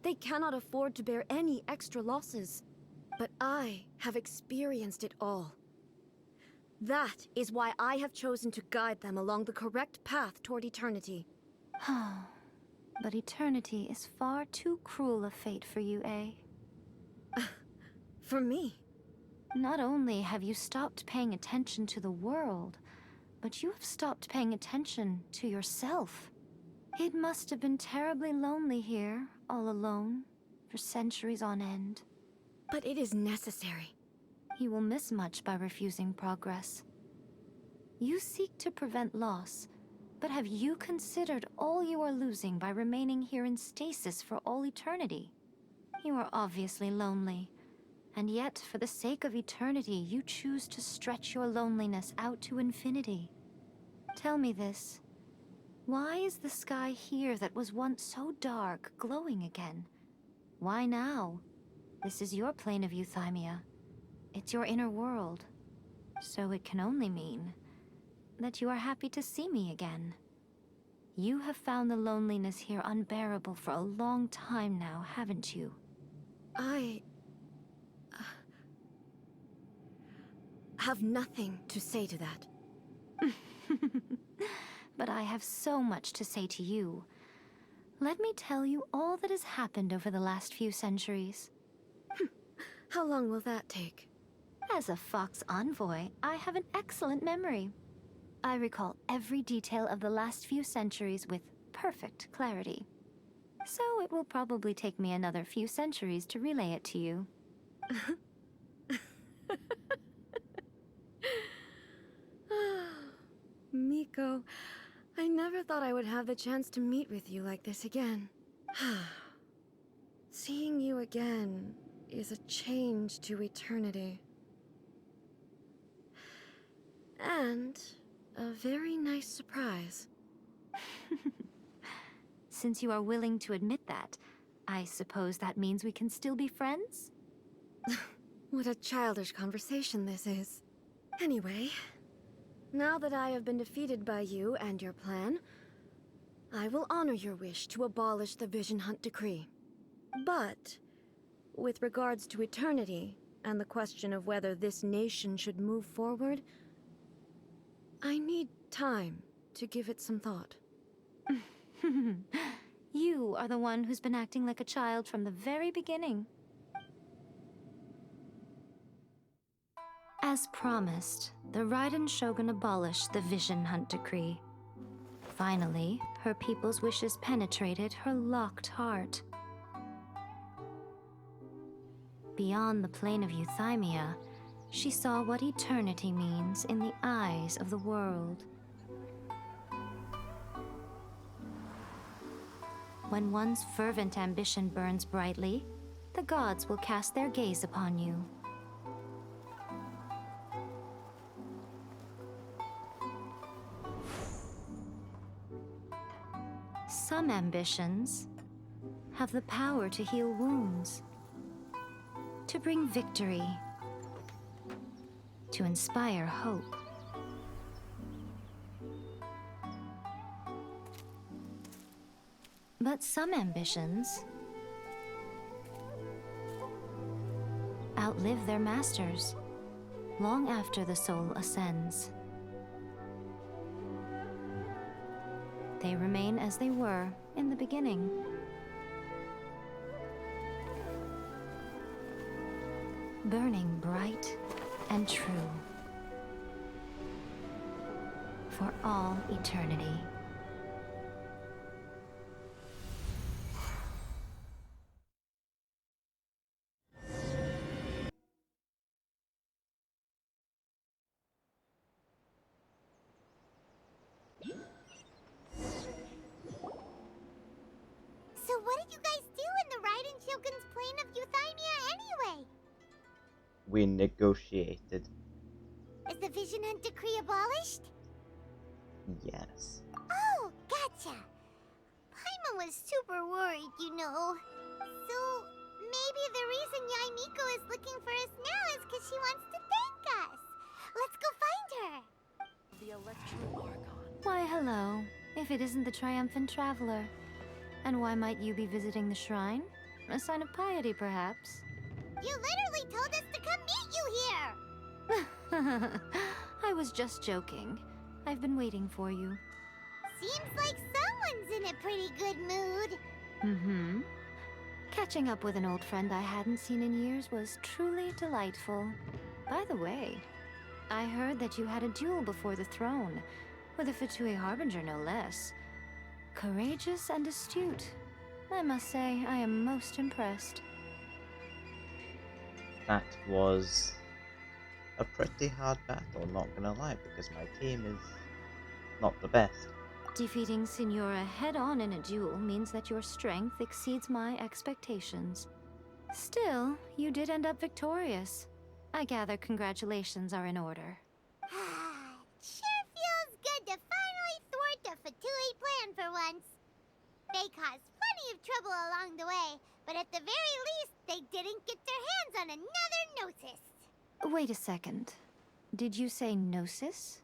They cannot afford to bear any extra losses. But I have experienced it all. That is why I have chosen to guide them along the correct path toward eternity. But eternity is far too cruel a fate for you, eh? For me? Not only have you stopped paying attention to the world, but you have stopped paying attention to yourself. It must have been terribly lonely here, all alone, for centuries on end. But it is necessary. You will miss much by refusing progress. You seek to prevent loss, but have you considered all you are losing by remaining here in stasis for all eternity? You are obviously lonely, and yet for the sake of eternity you choose to stretch your loneliness out to infinity. Tell me this. Why is the sky here that was once so dark glowing again? Why now? This is your Plane of Euthymia. It's your inner world. So it can only mean that you are happy to see me again. You have found the loneliness here unbearable for a long time now, haven't you? I have nothing to say to that. But I have so much to say to you. Let me tell you all that has happened over the last few centuries. How long will that take? As a Fox envoy, I have an excellent memory. I recall every detail of the last few centuries with perfect clarity. So it will probably take me another few centuries to relay it to you. Miko, I never thought I would have the chance to meet with you like this again. Seeing you again is a change to eternity. And a very nice surprise. Since you are willing to admit that, I suppose that means we can still be friends? What a childish conversation this is. Anyway, now that I have been defeated by you and your plan, I will honor your wish to abolish the Vision Hunt Decree. But, with regards to eternity, and the question of whether this nation should move forward, I need time to give it some thought. You are the one who's been acting like a child from the very beginning. As promised, the Raiden Shogun abolished the Vision Hunt Decree. Finally, her people's wishes penetrated her locked heart. Beyond the Plane of Euthymia, she saw what eternity means in the eyes of the world. When one's fervent ambition burns brightly, the gods will cast their gaze upon you. Some ambitions have the power to heal wounds, to bring victory, to inspire hope. But some ambitions outlive their masters long after the soul ascends. They remain as they were in the beginning. Burning bright and true for all eternity. So what did you guys do in the Raiden Shogun's Plane of Euthymia anyway? We negotiated. Is the Vision Hunt Decree abolished? Yes. Oh, gotcha. Paimon was super worried, you know. So, maybe the reason Yae Miko is looking for us now is because she wants to thank us. Let's go find her. The Electro Archon. Why, hello. If it isn't the triumphant traveler. And why might you be visiting the shrine? A sign of piety, perhaps? You literally told us to come meet you here! I was just joking. I've been waiting for you. Seems like someone's in a pretty good mood. Mm-hmm. Catching up with an old friend I hadn't seen in years was truly delightful. By the way, I heard that you had a duel before the throne, with a Fatui Harbinger no less. Courageous and astute. I must say, I am most impressed. That was a pretty hard battle, not gonna lie, because my team is not the best. Defeating Signora head-on in a duel means that your strength exceeds my expectations. Still, you did end up victorious. I gather congratulations are in order. Sure feels good to finally thwart a Fatui plan for once. They caused plenty of trouble along the way, but at the very least, they didn't get their hands on another Gnosis. Wait a second. Did you say Gnosis?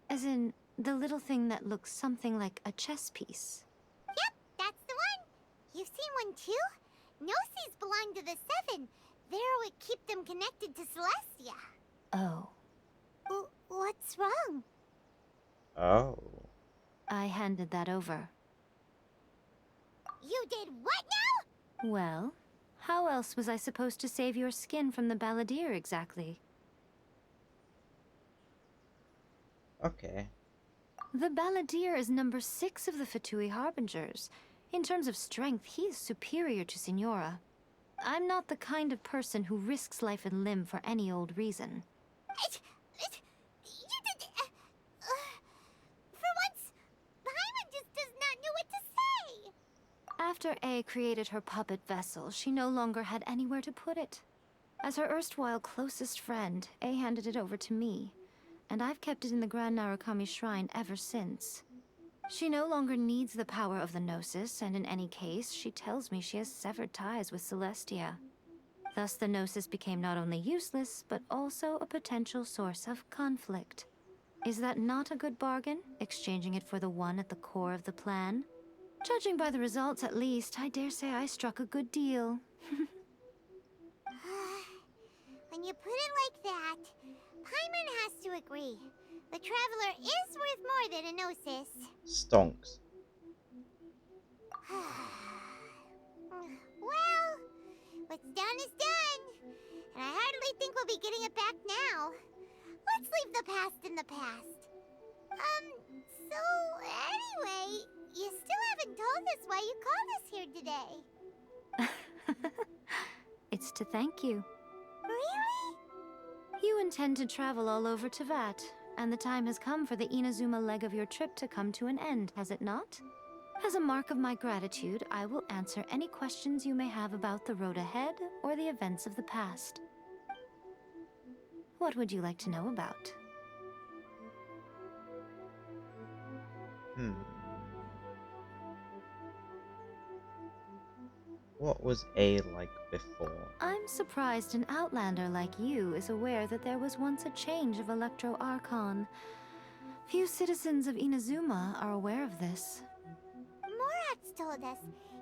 As in, the little thing that looks something like a chess piece? Yep, that's the one. You've seen one too? Gnosis belong to the Seven. They're what keep them connected to Celestia. Oh. What's wrong? Oh. I handed that over. You did what now? Well, how else was I supposed to save your skin from the balladeer exactly? Okay. The Balladeer is number 6 of the Fatui Harbingers. In terms of strength, he is superior to Signora. I'm not the kind of person who risks life and limb for any old reason. For once, Paimon just does not know what to say. After A created her puppet vessel, she no longer had anywhere to put it. As her erstwhile closest friend, A handed it over to me, and I've kept it in the Grand Narukami Shrine ever since. She no longer needs the power of the Gnosis, and in any case, she tells me she has severed ties with Celestia. Thus, the Gnosis became not only useless, but also a potential source of conflict. Is that not a good bargain, exchanging it for the one at the core of the plan? Judging by the results, at least, I dare say I struck a good deal. When you put it like that, Paimon has to agree. The Traveler is worth more than a Gnosis. Stonks. Well, what's done is done. And I hardly think we'll be getting it back now. Let's leave the past in the past. So anyway, you still haven't told us why you called us here today. It's to thank you. Really? You intend to travel all over Teyvat, and the time has come for the Inazuma leg of your trip to come to an end, has it not? As a mark of my gratitude, I will answer any questions you may have about the road ahead or the events of the past. What would you like to know about? What was A like before? I'm surprised an outlander like you is aware that there was once a change of Electro Archon. Few citizens of Inazuma are aware of this. Morat's told us.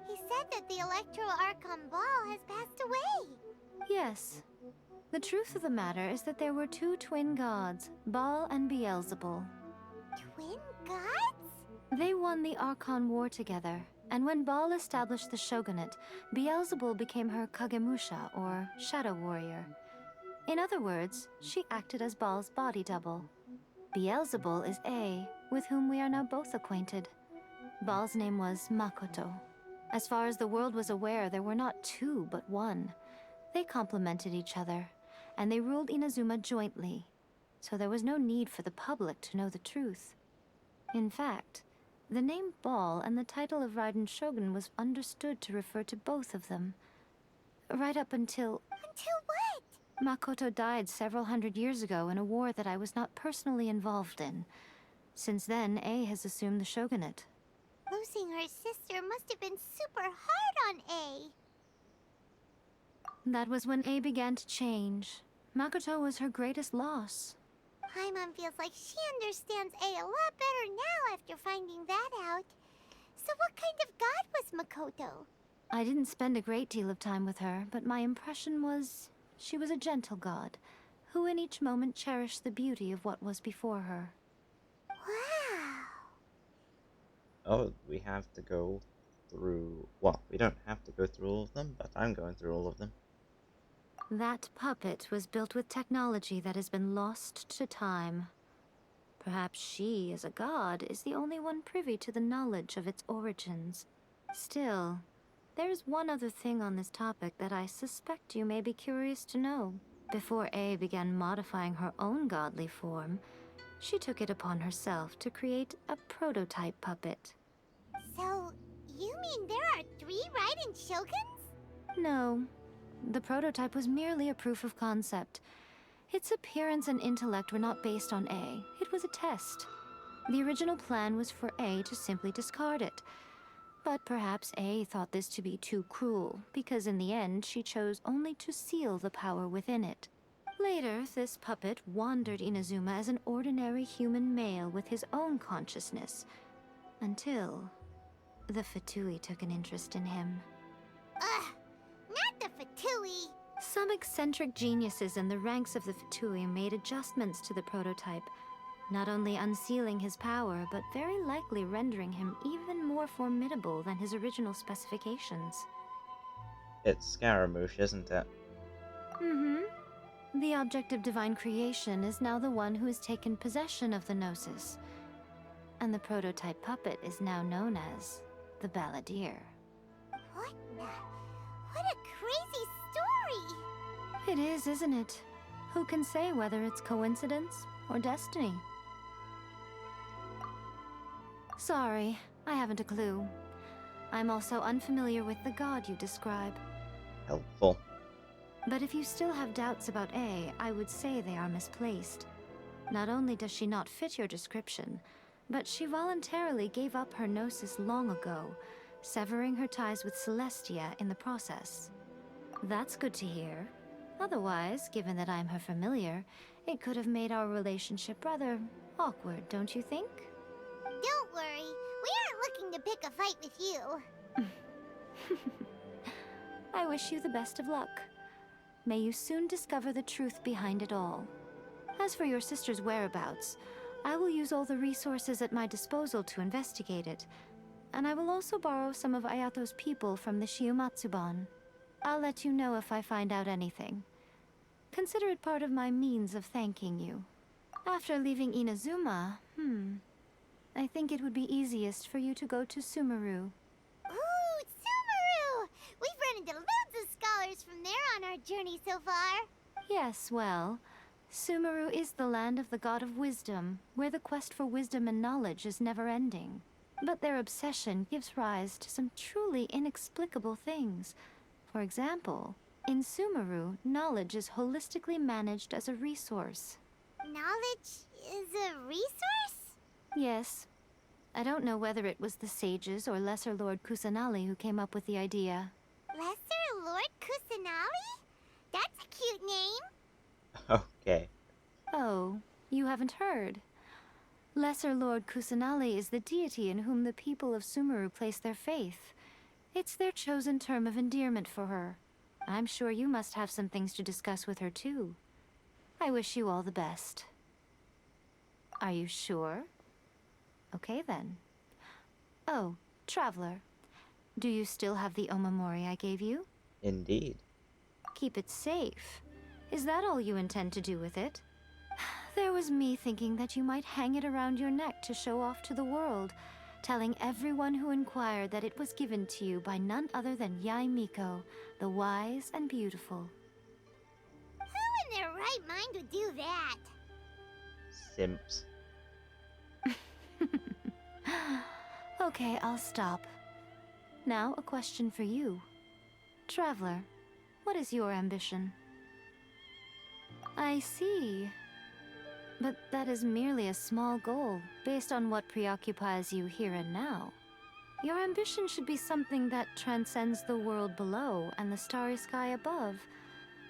He said that the Electro Archon Ball has passed away. Yes. The truth of the matter is that there were 2 twin gods, Baal and Beelzebul. Twin gods? They won the Archon War together, and when Baal established the shogunate, Beelzebul became her Kagemusha, or shadow warrior. In other words, she acted as Baal's body double. Beelzebul is A, with whom we are now both acquainted. Baal's name was Makoto. As far as the world was aware, there were not 2, but 1. They complemented each other, and they ruled Inazuma jointly, so there was no need for the public to know the truth. In fact, the name Baal and the title of Raiden Shogun was understood to refer to both of them. Right up until... Until what? Makoto died several hundred years ago in a war that I was not personally involved in. Since then, A has assumed the shogunate. Losing her sister must have been super hard on A. That was when A began to change. Makoto was her greatest loss. Paimon feels like she understands A a lot better now after finding that out. So what kind of god was Makoto? I didn't spend a great deal of time with her, but my impression was she was a gentle god, who in each moment cherished the beauty of what was before her. Wow. Oh, we have to go through... Well, we don't have to go through all of them, but I'm going through all of them. That puppet was built with technology that has been lost to time. Perhaps she, as a god, is the only one privy to the knowledge of its origins. Still, there is one other thing on this topic that I suspect you may be curious to know. Before A began modifying her own godly form, she took it upon herself to create a prototype puppet. So, you mean there are 3 Raiden Shoguns? No. The prototype was merely a proof of concept. Its appearance and intellect were not based on A. It was a test. The original plan was for A to simply discard it. But perhaps A thought this to be too cruel, because in the end she chose only to seal the power within it. Later, this puppet wandered Inazuma as an ordinary human male with his own consciousness, until the Fatui took an interest in him. Ugh! Not the Fatui! Some eccentric geniuses in the ranks of the Fatui made adjustments to the prototype, not only unsealing his power, but very likely rendering him even more formidable than his original specifications. It's Scaramouche, isn't it? The object of divine creation is now the one who has taken possession of the Gnosis. And the prototype puppet is now known as the Balladeer. What a crazy story! It is, isn't it? Who can say whether it's coincidence or destiny? Sorry, I haven't a clue. I'm also unfamiliar with the god you describe. Helpful. But if you still have doubts about A, I would say they are misplaced. Not only does she not fit your description, but she voluntarily gave up her gnosis long ago, severing her ties with Celestia in the process. That's good to hear. Otherwise, given that I'm her familiar, it could have made our relationship rather awkward, don't you think? Don't worry, we aren't looking to pick a fight with you. I wish you the best of luck. May you soon discover the truth behind it all. As for your sister's whereabouts, I will use all the resources at my disposal to investigate it, and I will also borrow some of Ayato's people from the Shiumatsuban. I'll let you know if I find out anything. Consider it part of my means of thanking you. After leaving Inazuma, I think it would be easiest for you to go to Sumeru. Ooh, Sumeru! We've run into loads of scholars from there on our journey so far. Yes, well, Sumeru is the land of the god of wisdom, where the quest for wisdom and knowledge is never-ending. But their obsession gives rise to some truly inexplicable things. For example, in Sumeru, knowledge is holistically managed as a resource. Knowledge is a resource? Yes. I don't know whether it was the sages or Lesser Lord Kusanali who came up with the idea. Lesser Lord Kusanali? That's a cute name. Okay. Oh, you haven't heard. Lesser Lord Kusanali is the deity in whom the people of Sumeru place their faith. It's their chosen term of endearment for her. I'm sure you must have some things to discuss with her too. I wish you all the best. Are you sure? Okay then. Oh, Traveler. Do you still have the omamori I gave you? Indeed. Keep it safe. Is that all you intend to do with it? There was me thinking that you might hang it around your neck to show off to the world, telling everyone who inquired that it was given to you by none other than Yae Miko, the wise and beautiful. Who in their right mind would do that? Simps. Okay, I'll stop. Now, a question for you. Traveler, what is your ambition? I see. But that is merely a small goal, based on what preoccupies you here and now. Your ambition should be something that transcends the world below and the starry sky above.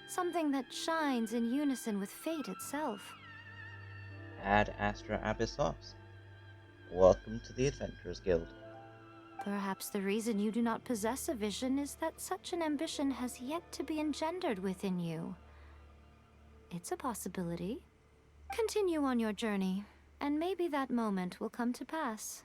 Something that shines in unison with fate itself. Ad Astra Abyssos. Welcome to the Adventurers Guild. Perhaps the reason you do not possess a vision is that such an ambition has yet to be engendered within you. It's a possibility. Continue on your journey, and maybe that moment will come to pass.